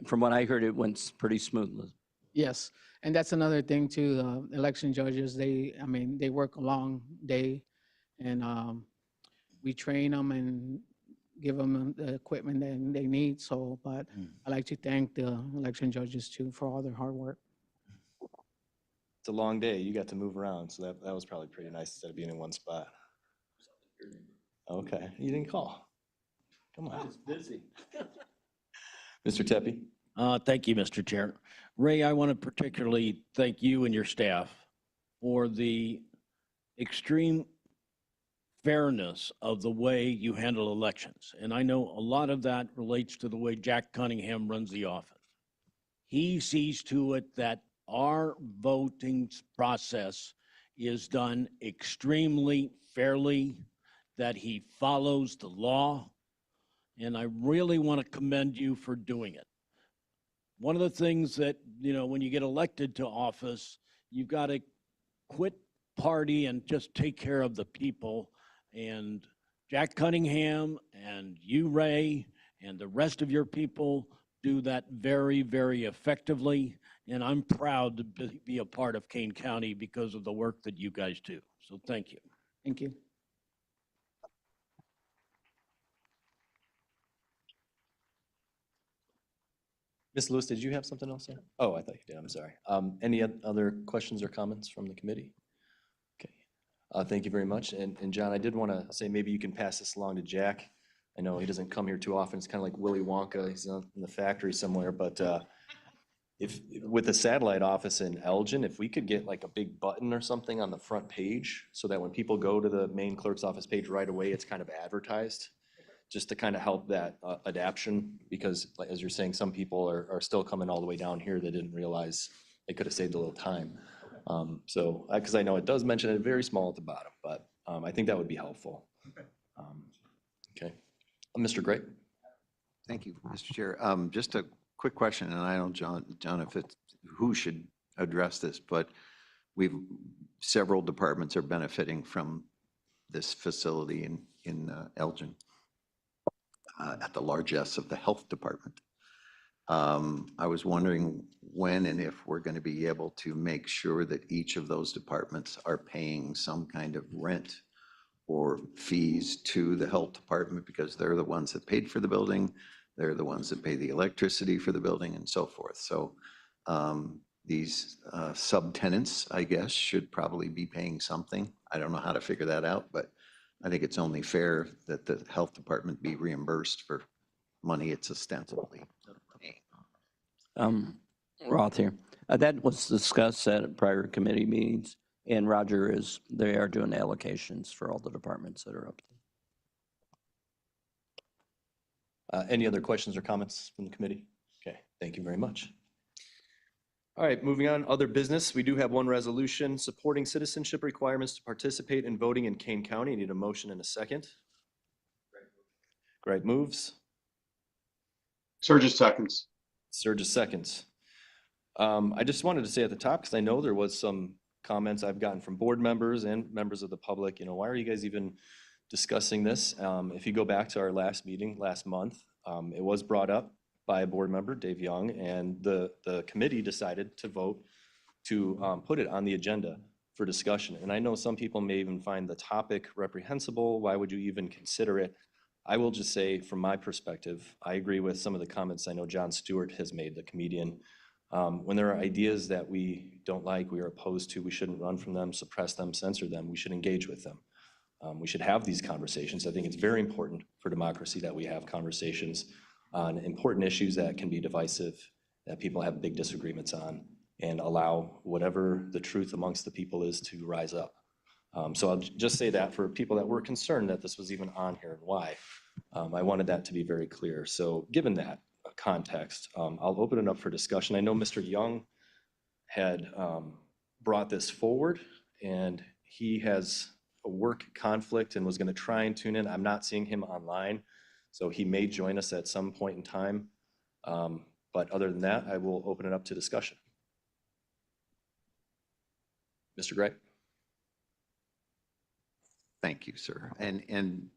from what I heard, it went pretty smoothly. Yes, and that's another thing too. Election judges, they work a long day, and we train them and give them the equipment that they need. So, but I'd like to thank the election judges too for all their hard work. It's a long day. You got to move around, so that was probably pretty nice instead of being in one spot. Okay, you didn't call. Come on. I was busy. Mr. Tepe? Thank you, Mr. Chair. Ray, I want to particularly thank you and your staff for the extreme fairness of the way you handle elections. And I know a lot of that relates to the way Jack Cunningham runs the office. He sees to it that our voting process is done extremely fairly, that he follows the law, and I really want to commend you for doing it. One of the things that, when you get elected to office, you've got to quit party and just take care of the people. And Jack Cunningham and you, Ray, and the rest of your people do that very, very effectively. And I'm proud to be a part of Kane County because of the work that you guys do. So thank you. Thank you. Ms. Lewis, did you have something else? Oh, I thought you did. I'm sorry. Any other questions or comments from the committee? Okay. Thank you very much. And John, I did want to say maybe you can pass this along to Jack. I know he doesn't come here too often. It's kind of like Willy Wonka. He's in the factory somewhere. But if with the satellite office in Elgin, if we could get like a big button or something on the front page so that when people go to the main clerk's office page right away, it's kind of advertised, just to kind of help that adaption, because like, as you're saying, some people are still coming all the way down here that didn't realize they could have saved a little time. So, because I know it does mention it very small at the bottom, but I think that would be helpful. Okay. Mr. Gray? Thank you, Mr. Chair. Just a quick question, and I don't, John, if it's who should address this, but several departments are benefiting from this facility in Elgin. At the largesse of the health department. I was wondering when and if we're going to be able to make sure that each of those departments are paying some kind of rent or fees to the health department, because they're the ones that paid for the building, they're the ones that pay the electricity for the building and so forth. So these subtenants, I guess, should probably be paying something. I don't know how to figure that out, but I think it's only fair that the health department be reimbursed for money it's ostensibly paying. Roth here. That was discussed at prior committee meetings, and they are doing allocations for all the departments that are up there. Any other questions or comments from the committee? Okay, thank you very much. All right, moving on, other business. We do have one resolution supporting citizenship requirements to participate in voting in Kane County. I need a motion and a second. Greg moves. Surges seconds. Surges seconds. I just wanted to say at the top, because I know there was some comments I've gotten from board members and members of the public, why are you guys even discussing this? If you go back to our last meeting last month, it was brought up by a board member, Dave Young, and the committee decided to vote to put it on the agenda for discussion. And I know some people may even find the topic reprehensible. Why would you even consider it? I will just say, from my perspective, I agree with some of the comments I know Jon Stewart has made, the comedian. When there are ideas that we don't like, we are opposed to, we shouldn't run from them, suppress them, censor them. We should engage with them. We should have these conversations. I think it's very important for democracy that we have conversations on important issues that can be divisive, that people have big disagreements on, and allow whatever the truth amongst the people is to rise up. So I'll just say that for people that were concerned that this was even on here and why, I wanted that to be very clear. So given that context, I'll open it up for discussion. I know Mr. Young had brought this forward, and he has a work conflict and was going to try and tune in. I'm not seeing him online, so he may join us at some point in time. But other than that, I will open it up to discussion. Mr. Gray. Thank you, sir. And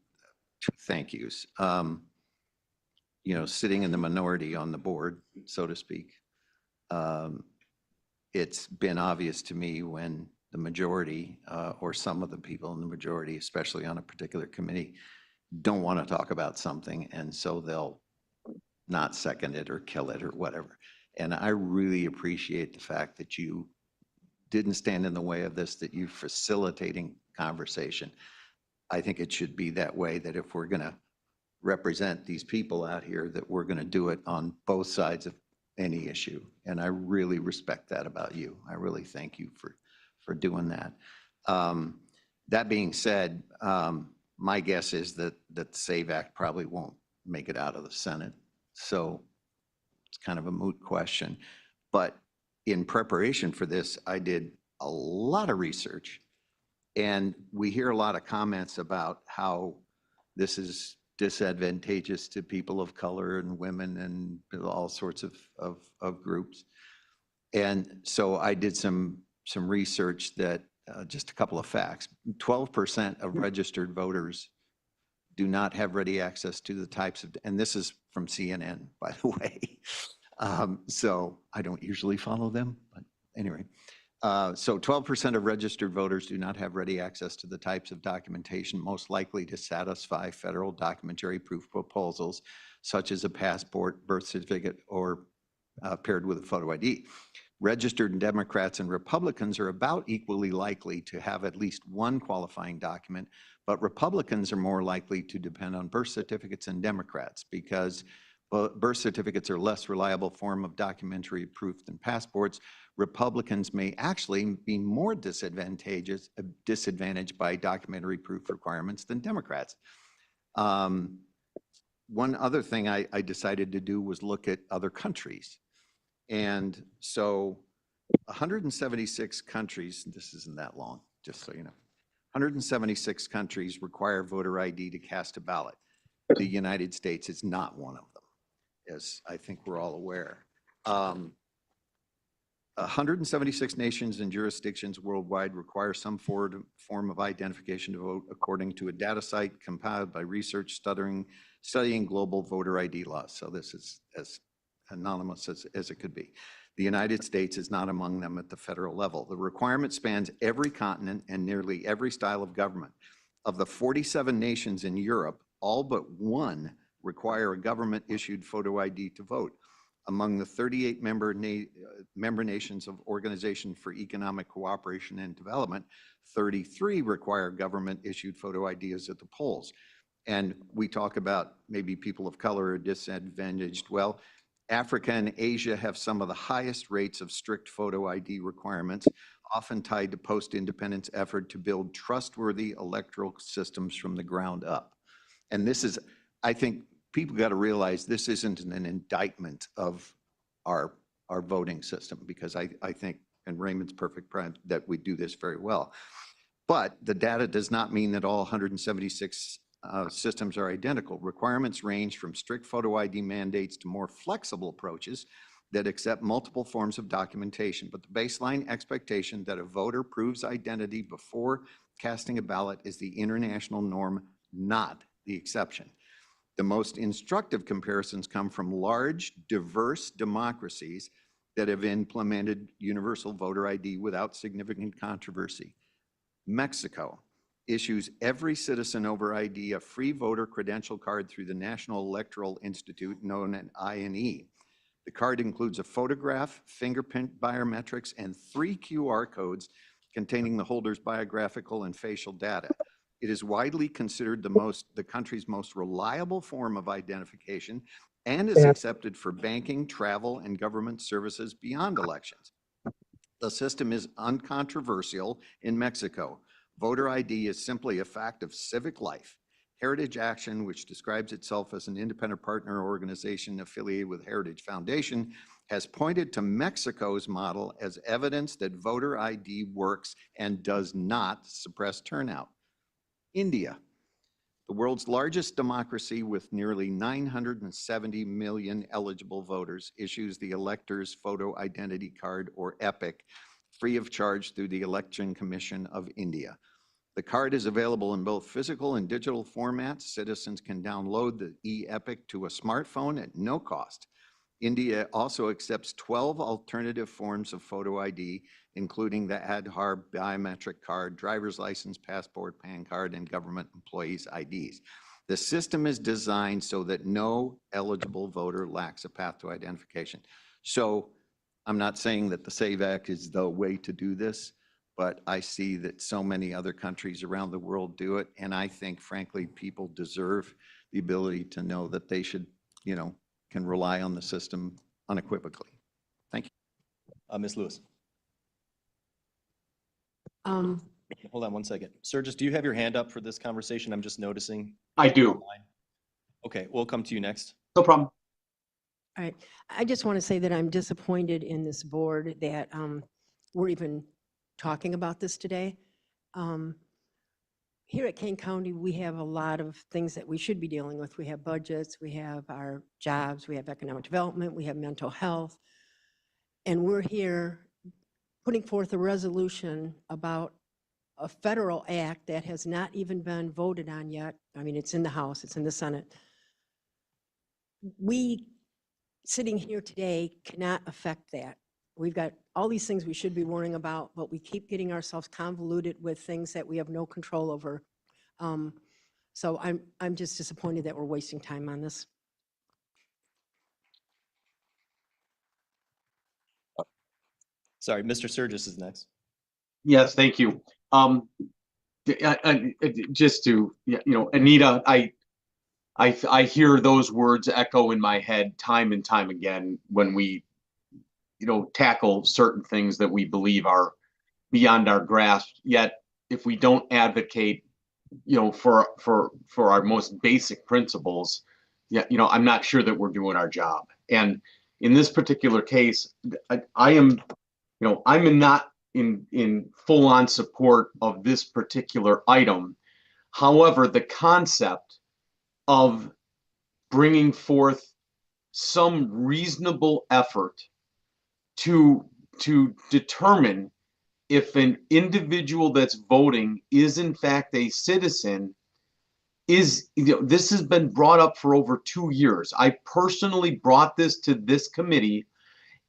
two thank yous. You know, sitting in the minority on the board, so to speak, it's been obvious to me when the majority or some of the people in the majority, especially on a particular committee, don't want to talk about something, and so they'll not second it or kill it or whatever. And I really appreciate the fact that you didn't stand in the way of this, that you're facilitating conversation. I think it should be that way, that if we're going to represent these people out here, that we're going to do it on both sides of any issue. And I really respect that about you. I really thank you for doing that. That being said, my guess is that the SAVE Act probably won't make it out of the Senate. So it's kind of a moot question. But in preparation for this, I did a lot of research, and we hear a lot of comments about how this is disadvantageous to people of color and women and all sorts of groups. And so I did some research that, just a couple of facts, 12% of registered voters do not have ready access to the types of, and this is from CNN, by the way. So I don't usually follow them, but anyway. So 12% of registered voters do not have ready access to the types of documentation most likely to satisfy federal documentary proof proposals, such as a passport, birth certificate, or paired with a photo ID. Registered Democrats and Republicans are about equally likely to have at least one qualifying document, but Republicans are more likely to depend on birth certificates than Democrats, because birth certificates are a less reliable form of documentary proof than passports. Republicans may actually be more disadvantaged by documentary proof requirements than Democrats. One other thing I decided to do was look at other countries. And so 176 countries, this isn't that long, just so you know, 176 countries require voter ID to cast a ballot. The United States is not one of them, as I think we're all aware. 176 nations and jurisdictions worldwide require some form of identification to vote, according to a data site compiled by research studying global voter ID laws. So this is as anonymous as it could be. The United States is not among them at the federal level. The requirement spans every continent and nearly every style of government. Of the 47 nations in Europe, all but one require a government-issued photo ID to vote. Among the 38 member nations of Organization for Economic Cooperation and Development, 33 require government-issued photo IDs at the polls. And we talk about maybe people of color are disadvantaged. Well, Africa and Asia have some of the highest rates of strict photo ID requirements, often tied to post-independence effort to build trustworthy electoral systems from the ground up. And this is, I think, people got to realize this isn't an indictment of our voting system, because I think, and Raymond's perfect prime, that we do this very well. But the data does not mean that all 176 systems are identical. Requirements range from strict photo ID mandates to more flexible approaches that accept multiple forms of documentation. But the baseline expectation that a voter proves identity before casting a ballot is the international norm, not the exception. The most instructive comparisons come from large, diverse democracies that have implemented universal voter ID without significant controversy. Mexico issues every citizen over ID a free voter credential card through the National Electoral Institute, known as INE. The card includes a photograph, fingerprint biometrics, and 3 QR codes containing the holder's biographical and facial data. It is widely considered the country's most reliable form of identification and is accepted for banking, travel, and government services beyond elections. The system is uncontroversial in Mexico. Voter ID is simply a fact of civic life. Heritage Action, which describes itself as an independent partner organization affiliated with Heritage Foundation, has pointed to Mexico's model as evidence that voter ID works and does not suppress turnout. India, the world's largest democracy with nearly 970 million eligible voters, issues the Elector's Photo Identity Card, or EPIC, free of charge through the Election Commission of India. The card is available in both physical and digital formats. Citizens can download the e-EPIC to a smartphone at no cost. India also accepts 12 alternative forms of photo ID, including the Aadhaar biometric card, driver's license, passport, PAN card, and government employees' IDs. The system is designed so that no eligible voter lacks a path to identification. So I'm not saying that the SAVE Act is the way to do this, but I see that so many other countries around the world do it. And I think, frankly, people deserve the ability to know that they should, can rely on the system unequivocally. Thank you. Ms. Lewis. Um, Hold on one second. Sturgis, do you have your hand up for this conversation? I'm just noticing. I do. Okay, we'll come to you next. No problem. All right. I just want to say that I'm disappointed in this board that we're even talking about this today. Here at Kane County, we have a lot of things that we should be dealing with. We have budgets, we have our jobs, we have economic development, we have mental health. And we're here putting forth a resolution about a federal act that has not even been voted on yet. I mean, it's in the House, it's in the Senate. We, sitting here today, cannot affect that. We've got all these things we should be worrying about, but we keep getting ourselves convoluted with things that we have no control over. So I'm just disappointed that we're wasting time on this. Sorry, Mr. Sturgis is next. Yes, thank you. Just to, Anita, I hear those words echo in my head time and time again when we, tackle certain things that we believe are beyond our grasp. Yet, if we don't advocate, for our most basic principles, I'm not sure that we're doing our job. And in this particular case, I'm not in full-on support of this particular item. However, the concept of bringing forth some reasonable effort to determine if an individual that's voting is in fact a citizen is, this has been brought up for over 2 years. I personally brought this to this committee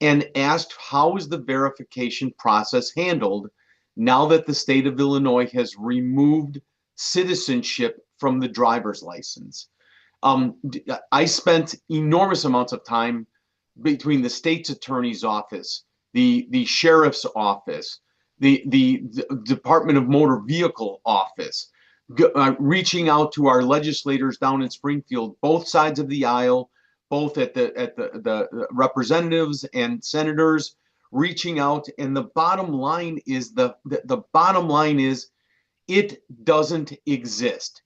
and asked, how is the verification process handled now that the state of Illinois has removed citizenship from the driver's license? I spent enormous amounts of time between the state's attorney's office, the sheriff's office, the Department of Motor Vehicle office, reaching out to our legislators down in Springfield, both sides of the aisle, both at the representatives and senators, reaching out. And the bottom line is it doesn't exist.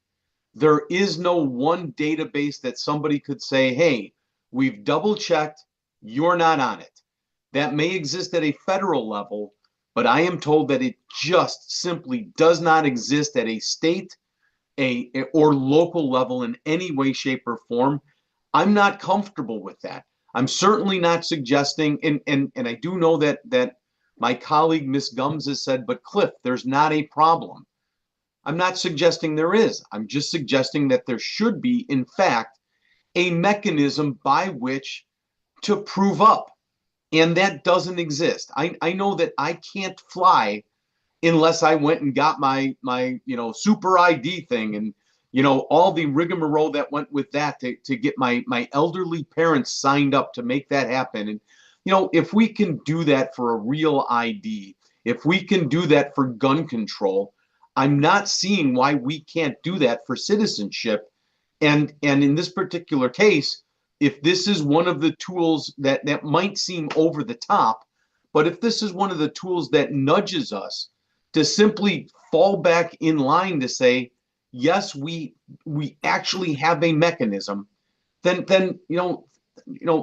There is no one database that somebody could say, hey, we've double checked, you're not on it. That may exist at a federal level, but I am told that it just simply does not exist at a state or local level in any way, shape, or form. I'm not comfortable with that. I'm certainly not suggesting, and I do know that my colleague, Ms. Gums, has said, but Cliff, there's not a problem. I'm not suggesting there is. I'm just suggesting that there should be, in fact, a mechanism by which to prove up. And that doesn't exist. I know that I can't fly unless I went and got my super ID thing and all the rigmarole that went with that to get my elderly parents signed up to make that happen. And if we can do that for a real ID, if we can do that for gun control, I'm not seeing why we can't do that for citizenship. And in this particular case, if this is one of the tools that might seem over the top, but if this is one of the tools that nudges us to simply fall back in line to say, yes, we actually have a mechanism, then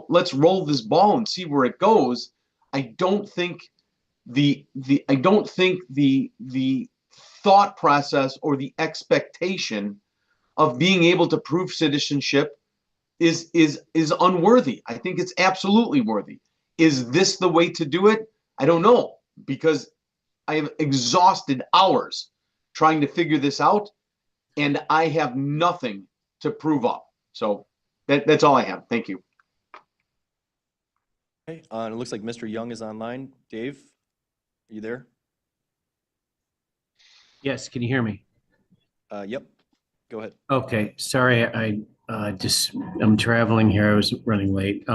let's roll this ball and see where it goes. I don't think the thought process or the expectation of being able to prove citizenship is unworthy. I think it's absolutely worthy. Is this the way to do it? I don't know, because I have exhausted hours trying to figure this out, and I have nothing to prove up. So that's all I have. Thank you. Okay, and it looks like Mr. Young is online. Dave, are you there? Yes, can you hear me? Yep, go ahead. Okay, sorry, I'm traveling here. I was running late.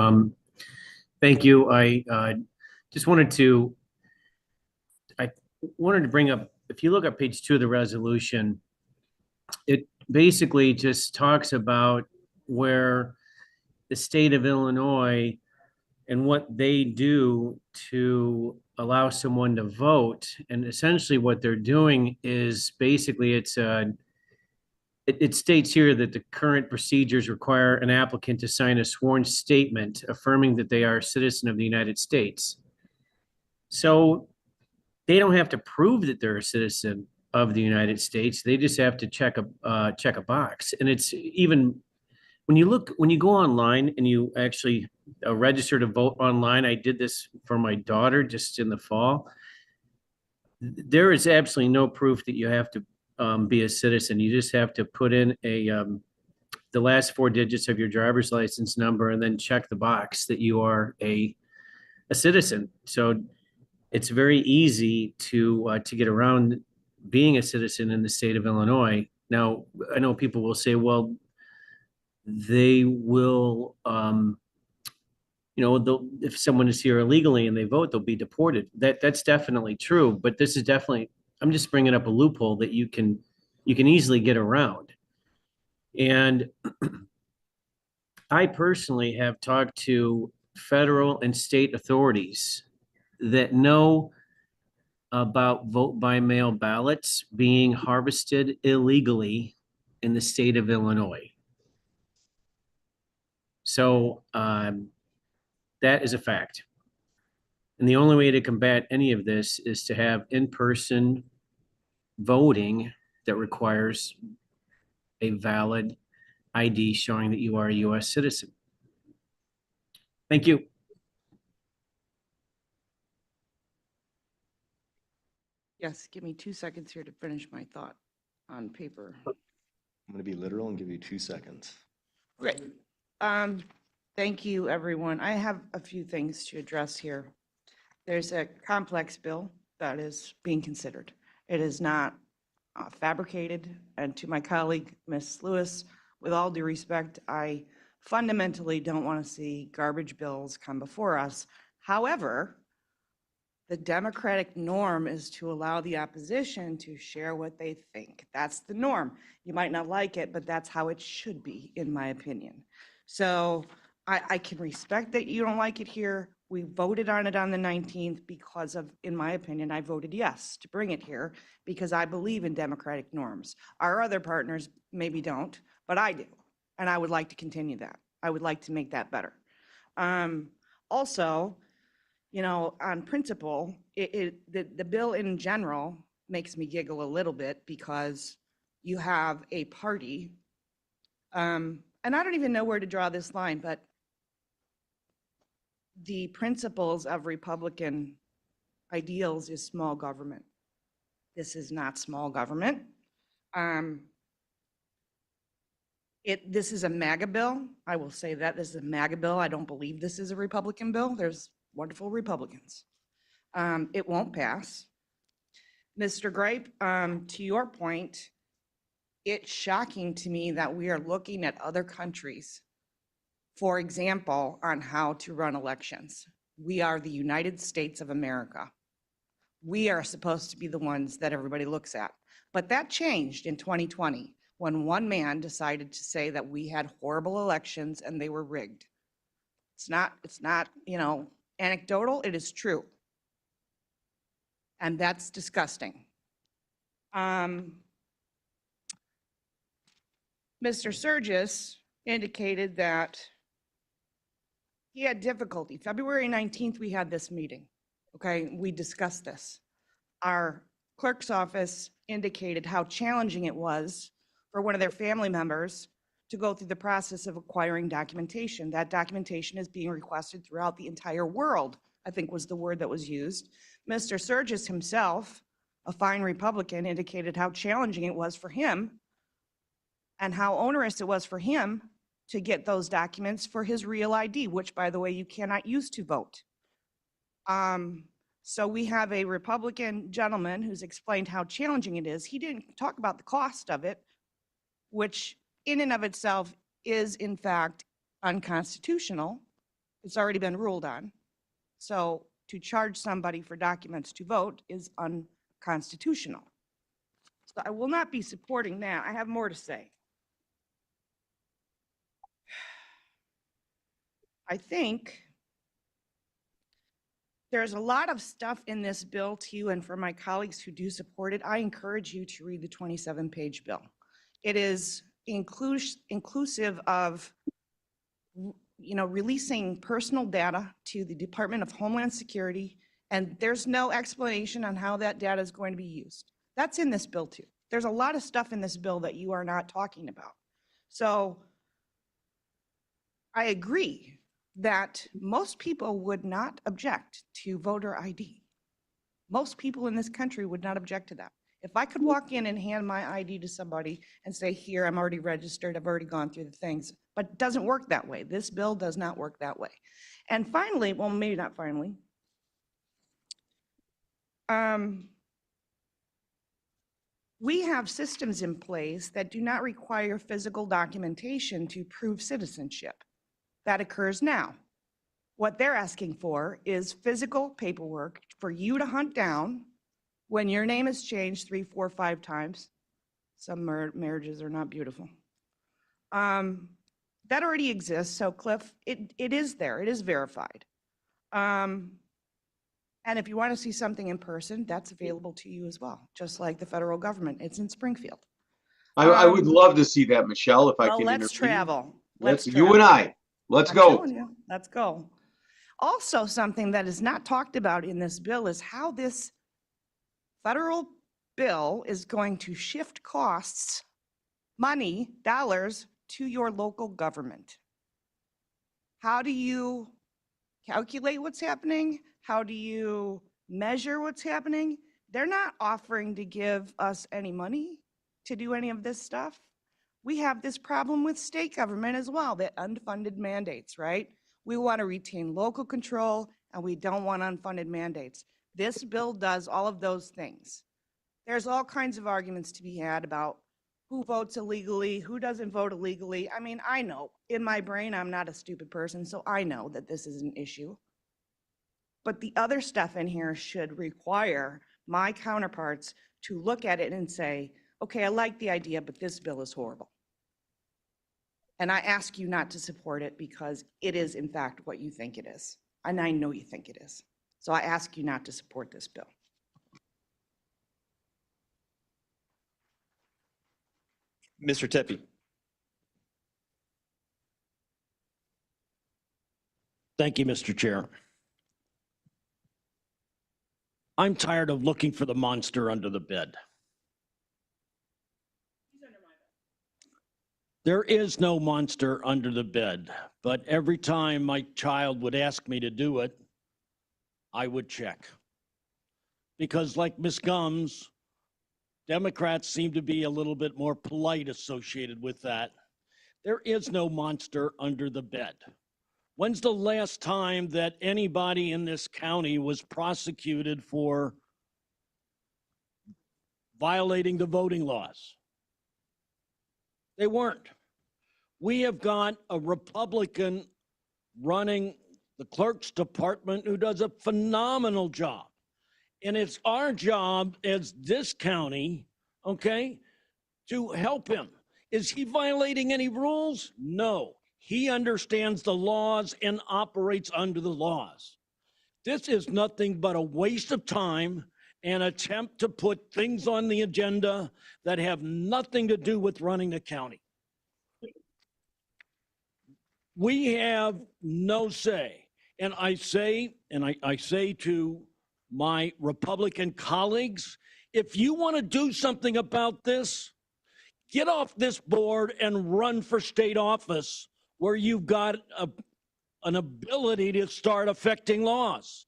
Thank you. I wanted to bring up, if you look at page 2 of the resolution, it basically just talks about where the state of Illinois and what they do to allow someone to vote. And essentially what they're doing is basically it states here that the current procedures require an applicant to sign a sworn statement affirming that they are a citizen of the United States. So they don't have to prove that they're a citizen of the United States. They just have to check a box. And it's even when you go online and you actually register to vote online. I did this for my daughter just in the fall. There is absolutely no proof that you have to be a citizen. You just have to put in the last 4 digits of your driver's license number and then check the box that you are a citizen. So it's very easy to get around being a citizen in the state of Illinois. Now, I know people will say, well, they will, if someone is here illegally and they vote, they'll be deported. That's definitely true, but this is definitely, I'm just bringing up a loophole that you can easily get around. And I personally have talked to federal and state authorities that know about vote by mail ballots being harvested illegally in the state of Illinois. So that is a fact. And the only way to combat any of this is to have in-person voting that requires a valid ID showing that you are a U.S. citizen. Thank you. Yes, give me 2 seconds here to finish my thought on paper. I'm going to be literal and give you 2 seconds. Okay. Thank you, everyone. I have a few things to address here. There's a complex bill that is being considered. It is not fabricated. And to my colleague, Ms. Lewis, with all due respect, I fundamentally don't want to see garbage bills come before us. However, the democratic norm is to allow the opposition to share what they think. That's the norm. You might not like it, but that's how it should be, in my opinion. So I can respect that you don't like it here. We voted on it on the 19th because of, in my opinion, I voted yes to bring it here because I believe in democratic norms. Our other partners maybe don't, but I do. And I would like to continue that. I would like to make that better. Also, on principle, the bill in general makes me giggle a little bit because you have a party, and I don't even know where to draw this line, but the principles of Republican ideals is small government. This is not small government. This is a MAGA bill. I will say that this is a MAGA bill. I don't believe this is a Republican bill. There's wonderful Republicans. It won't pass. Mr. Gripe, to your point, it's shocking to me that we are looking at other countries, for example, on how to run elections. We are the United States of America. We are supposed to be the ones that everybody looks at. But that changed in 2020 when one man decided to say that we had horrible elections and they were rigged. It's not, anecdotal, it is true. And that's disgusting. Mr. Surgis indicated that he had difficulty. February 19th, we had this meeting. Okay, we discussed this. Our clerk's office indicated how challenging it was for one of their family members to go through the process of acquiring documentation. That documentation is being requested throughout the entire world, I think was the word that was used. Mr. Surgis himself, a fine Republican, indicated how challenging it was for him and how onerous it was for him to get those documents for his real ID, which, by the way, you cannot use to vote. So we have a Republican gentleman who's explained how challenging it is. He didn't talk about the cost of it, which in and of itself is in fact unconstitutional. It's already been ruled on. So to charge somebody for documents to vote is unconstitutional. So I will not be supporting that. I have more to say. I think there's a lot of stuff in this bill too, and for my colleagues who do support it, I encourage you to read the 27-page bill. It is inclusive of, releasing personal data to the Department of Homeland Security, and there's no explanation on how that data is going to be used. That's in this bill too. There's a lot of stuff in this bill that you are not talking about. So I agree that most people would not object to voter ID. Most people in this country would not object to that. If I could walk in and hand my ID to somebody and say, here, I'm already registered, I've already gone through the things, but it doesn't work that way. This bill does not work that way. And finally, well, maybe not finally, we have systems in place that do not require physical documentation to prove citizenship. That occurs now. What they're asking for is physical paperwork for you to hunt down when your name is changed 3, 4, 5 times. Some marriages are not beautiful. That already exists. So Cliff, it is there. It is verified. And if you want to see something in person, that's available to you as well, just like the federal government. It's in Springfield. I would love to see that, Michelle, if I Well, can let's intervene. travel. Let's, you travel. and I, let's I'm go. telling you, let's go. Also, something that is not talked about in this bill is how this federal bill is going to shift costs, money, dollars to your local government. How do you calculate what's happening? How do you measure what's happening? They're not offering to give us any money to do any of this stuff. We have this problem with state government as well, the unfunded mandates, right? We want to retain local control and we don't want unfunded mandates. This bill does all of those things. There's all kinds of arguments to be had about who votes illegally, who doesn't vote illegally. I mean, I know in my brain, I'm not a stupid person, so I know that this is an issue. But the other stuff in here should require my counterparts to look at it and say, okay, I like the idea, but this bill is horrible. And I ask you not to support it because it is in fact what you think it is. And I know you think it is. So I ask you not to support this bill. Mr. Tepe. Thank you, Mr. Chair. I'm tired of looking for the monster under the bed. There is no monster under the bed, but every time my child would ask me to do it, I would check. Because like Ms. Gums, Democrats seem to be a little bit more polite associated with that. There is no monster under the bed. When's the last time that anybody in this county was prosecuted for violating the voting laws? They weren't. We have got a Republican running the clerk's department who does a phenomenal job. And it's our job as this county okay, to help him. Is he violating any rules? No. He understands the laws and operates under the laws. This is nothing but a waste of time and attempt to put things on the agenda that have nothing to do with running the county. We have no say. And I say to my Republican colleagues, if you want to do something about this, get off this board and run for state office where you've got an ability to start affecting laws.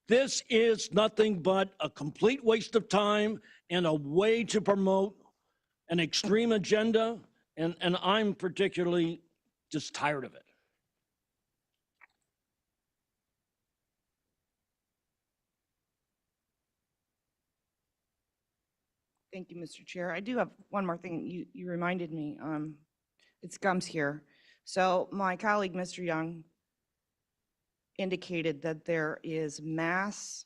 This is nothing but a complete waste of time and a way to promote an extreme agenda, and I'm particularly just tired of it. Thank you, Mr. Chair. I do have one more thing. You reminded me, it's Gums here. So my colleague, Mr. Young, indicated that there is mass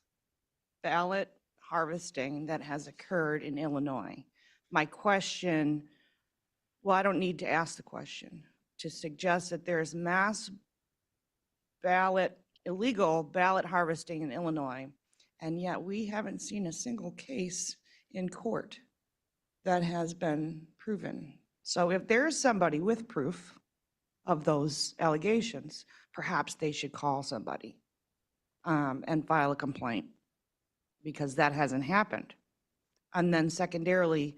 ballot harvesting that has occurred in Illinois. My question, well, I don't need to ask the question, to suggest that there is mass illegal ballot harvesting in Illinois, and yet we haven't seen a single case in court that has been proven. So if there's somebody with proof of those allegations, perhaps they should call somebody and file a complaint, because that hasn't happened. And then secondarily,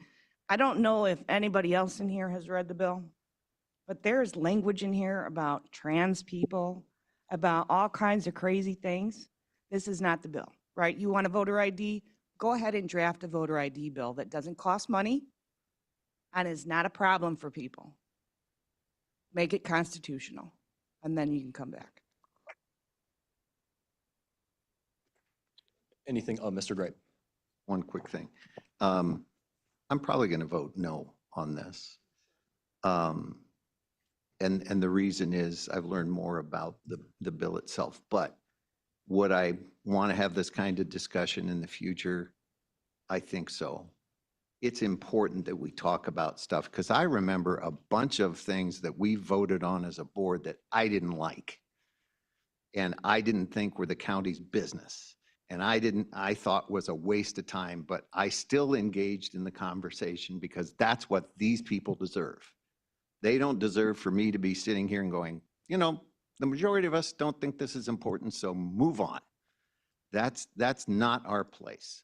I don't know if anybody else in here has read the bill, but there's language in here about trans people, about all kinds of crazy things. This is not the bill, right? You want a voter ID? Go ahead and draft a voter ID bill that doesn't cost money and is not a problem for people. Make it constitutional, and then you can come back. Anything, Mr. Gray? One quick thing. I'm probably going to vote no on this. And the reason is I've learned more about the bill itself, but would I want to have this kind of discussion in the future? I think so. It's important that we talk about stuff, because I remember a bunch of things that we voted on as a board that I didn't like, and I didn't think were the county's business, and I thought was a waste of time, but I still engaged in the conversation because that's what these people deserve. They don't deserve for me to be sitting here and going, you know, the majority of us don't think this is important, so move on. That's not our place.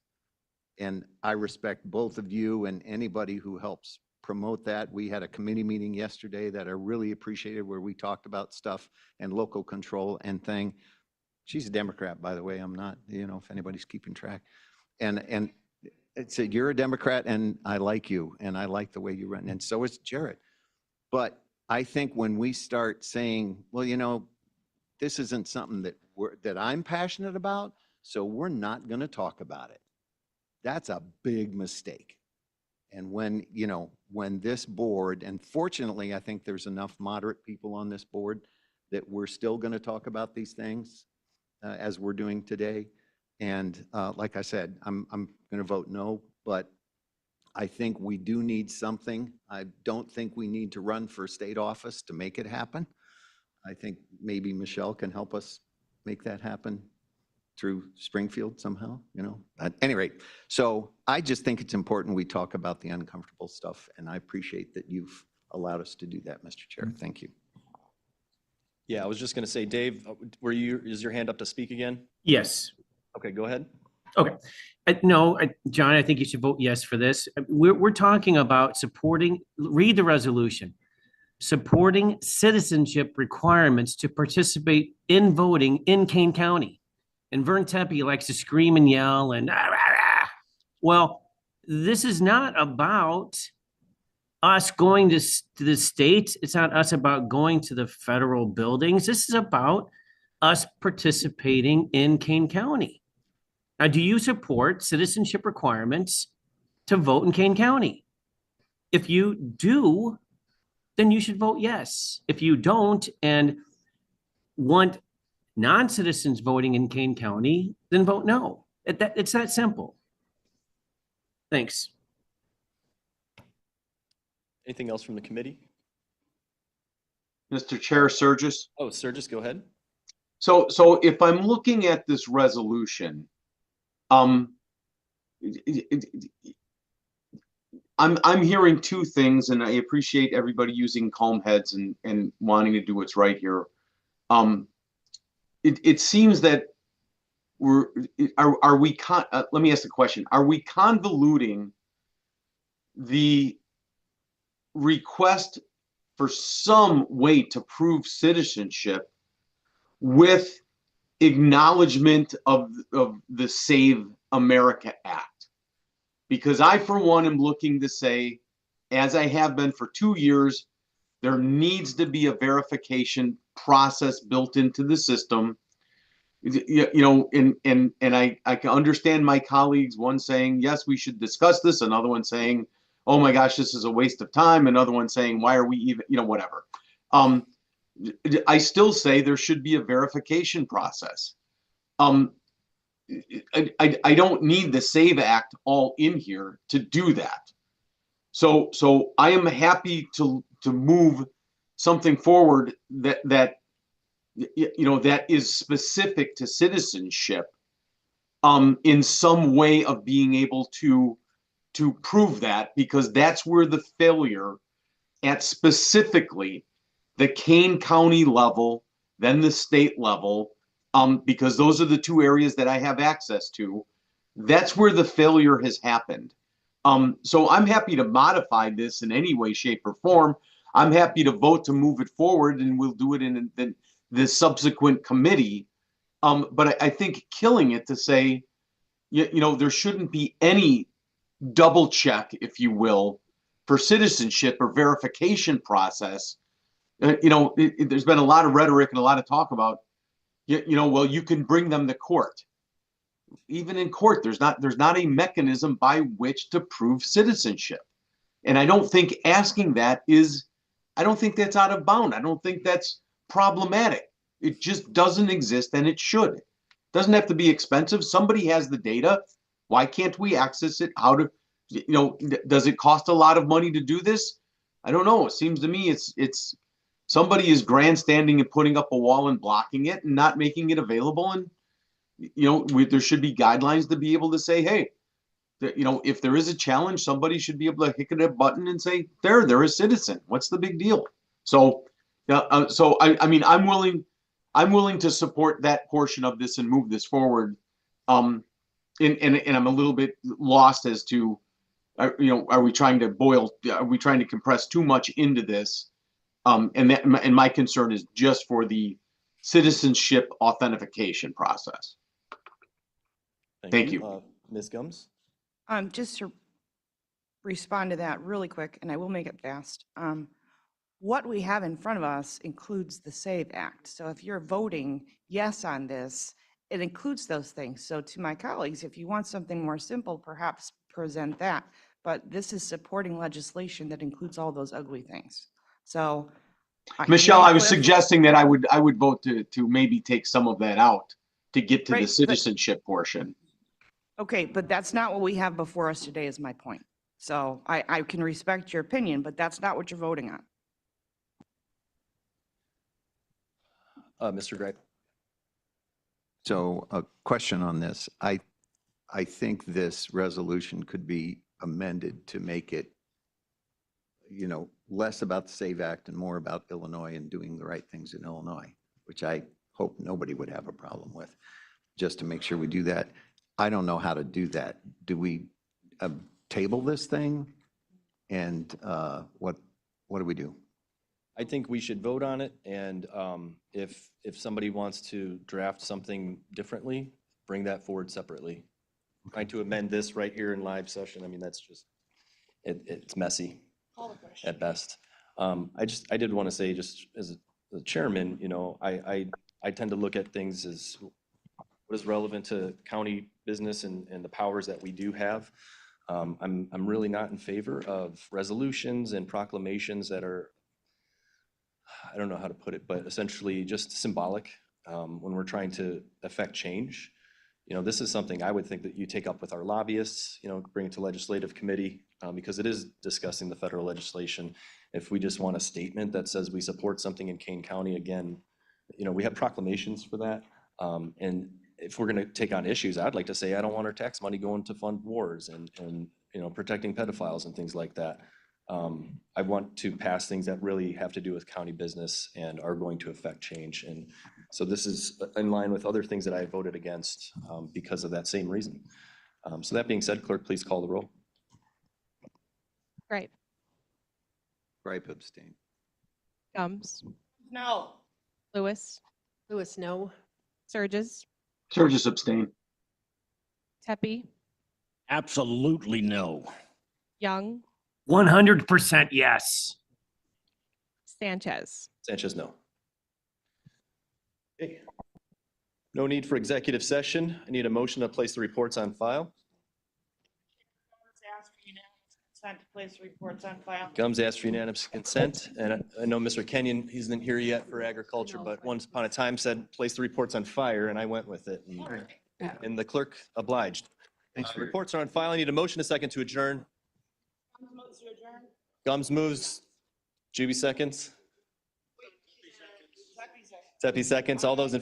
And I respect both of you and anybody who helps promote that. We had a committee meeting yesterday that I really appreciated, where we talked about stuff and local control and thing. She's a Democrat, by the way. I'm not, you know, if anybody's keeping track. And it's you're a Democrat, and I like you, and I like the way you run, and so is Jared. But I think when we start saying, well, you know, this isn't something that I'm passionate about, so we're not going to talk about it. That's a big mistake. And when, you know, when this board, and fortunately, I think there's enough moderate people on this board that we're still going to talk about these things as we're doing today. And like I said, I'm going to vote no, but I think we do need something. I don't think we need to run for state office to make it happen. I think maybe Michelle can help us make that happen through Springfield somehow, you know. At any rate, so I just think it's important we talk about the uncomfortable stuff, and I appreciate that you've allowed us to do that, Mr. Chair. Thank you. Yeah, I was just going to say, Dave, is your hand up to speak again? Yes. Okay, go ahead. Okay. No, John, I think you should vote yes for this. We're talking about supporting, read the resolution, supporting citizenship requirements to participate in voting in Kane County. And Vern Tempe likes to scream and yell and, well, this is not about us going to the states. It's not us about going to the federal buildings. This is about us participating in Kane County. Now, do you support citizenship requirements to vote in Kane County? If you do, then you should vote yes. If you don't and want non-citizens voting in Kane County, then vote no. It's that simple. Thanks. Anything else from the committee? Mr. Chair, Surges. Oh, Sturgis, go ahead. So if I'm looking at this resolution, I'm hearing two things, and I appreciate everybody using calm heads and wanting to do what's right here. It seems that let me ask the question. Are we convoluting the request for some way to prove citizenship with acknowledgement of the Save America Act? Because I, for one, am looking to say, as I have been for 2 years, there needs to be a verification process built into the system. You know, and I can understand my colleagues, one saying, yes, we should discuss this, another one saying, oh my gosh, this is a waste of time, another one saying, why are we even, you know, whatever. I still say there should be a verification process. I don't need the SAVE Act all in here to do that. So I am happy to move something forward that you know, that is specific to citizenship, in some way of being able to prove that, because that's where the failure at specifically the Kane County level, then the state level, because those are the two areas that I have access to. That's where the failure has happened. So I'm happy to modify this in any way, shape, or form. I'm happy to vote to move it forward, and we'll do it in the subsequent committee. But I think killing it to say, you know, there shouldn't be any double check, if you will, for citizenship or verification process. You know, there's been a lot of rhetoric and a lot of talk about, you know, well, you can bring them to court. Even in court, there's not a mechanism by which to prove citizenship. And I don't think asking that I don't think that's out of bound. I don't think that's problematic. It just doesn't exist, and it should. It doesn't have to be expensive. Somebody has the data. Why can't we access it? You know, does it cost a lot of money to do this? I don't know. It seems to me it's somebody is grandstanding and putting up a wall and blocking it and not making it available. And, you know, there should be guidelines to be able to say, hey, you know, if there is a challenge, somebody should be able to hit a button and say, they're a citizen. What's the big deal? So, I mean, I'm willing to support that portion of this and move this forward. And I'm a little bit lost as to, you know, are we trying to compress too much into this? And my concern is just for the citizenship authentication process. Thank you. Ms. Gums? Just to respond to that really quick, and I will make it fast. What we have in front of us includes the SAVE Act. So if you're voting yes on this, it includes those things. So to my colleagues, if you want something more simple, perhaps present that. But this is supporting legislation that includes all those ugly things. So Michelle, I was suggesting that I would vote to maybe take some of that out to get to the citizenship portion. Okay, but that's not what we have before us today, is my point. So I can respect your opinion, but that's not what you're voting on. Mr. Gregg? So a question on this. I think this resolution could be amended to make it, you know, less about the SAVE Act and more about Illinois and doing the right things in Illinois, which I hope nobody would have a problem with, just to make sure we do that. I don't know how to do that. Do we table this thing? And what do we do? I think we should vote on it, and if somebody wants to draft something differently, bring that forward separately. Trying to amend this right here in live session, I mean, that's just, it's messy at best. I did want to say, just as a chairman, you know, I tend to look at things as what is relevant to county business and the powers that we do have. I'm really not in favor of resolutions and proclamations that are, I don't know how to put it, but essentially just symbolic when we're trying to affect change. You know, this is something I would think that you take up with our lobbyists, you know, bring it to legislative committee. because it is discussing the federal legislation. If we just want a statement that says we support something in Kane County, again, we have proclamations for that. And if we're going to take on issues, I'd like to say, I don't want our tax money going to fund wars and protecting pedophiles and things like that. I want to pass things that really have to do with county business and are going to affect change. And so this is in line with other things that I voted against because of that same reason. So that being said, clerk, please call the roll. Gripe, Gripe abstain. Gums, No. Lewis, Lewis, no. Surges, Surges abstain. Tepe, Absolutely no. Young, 100% yes. Sanchez. Sanchez, no. Okay. No need for executive session. I need a motion to place the reports on file. Consent to place reports on file. Gums asked for unanimous consent, and I know Mr. Kenyon, he isn't here yet for agriculture, but once upon a time said, place the reports on fire, and I went with it. And the clerk obliged. Reports are on file. I need a motion, a second to adjourn. Gums moves. Juby seconds. Tepe seconds. All those in favor?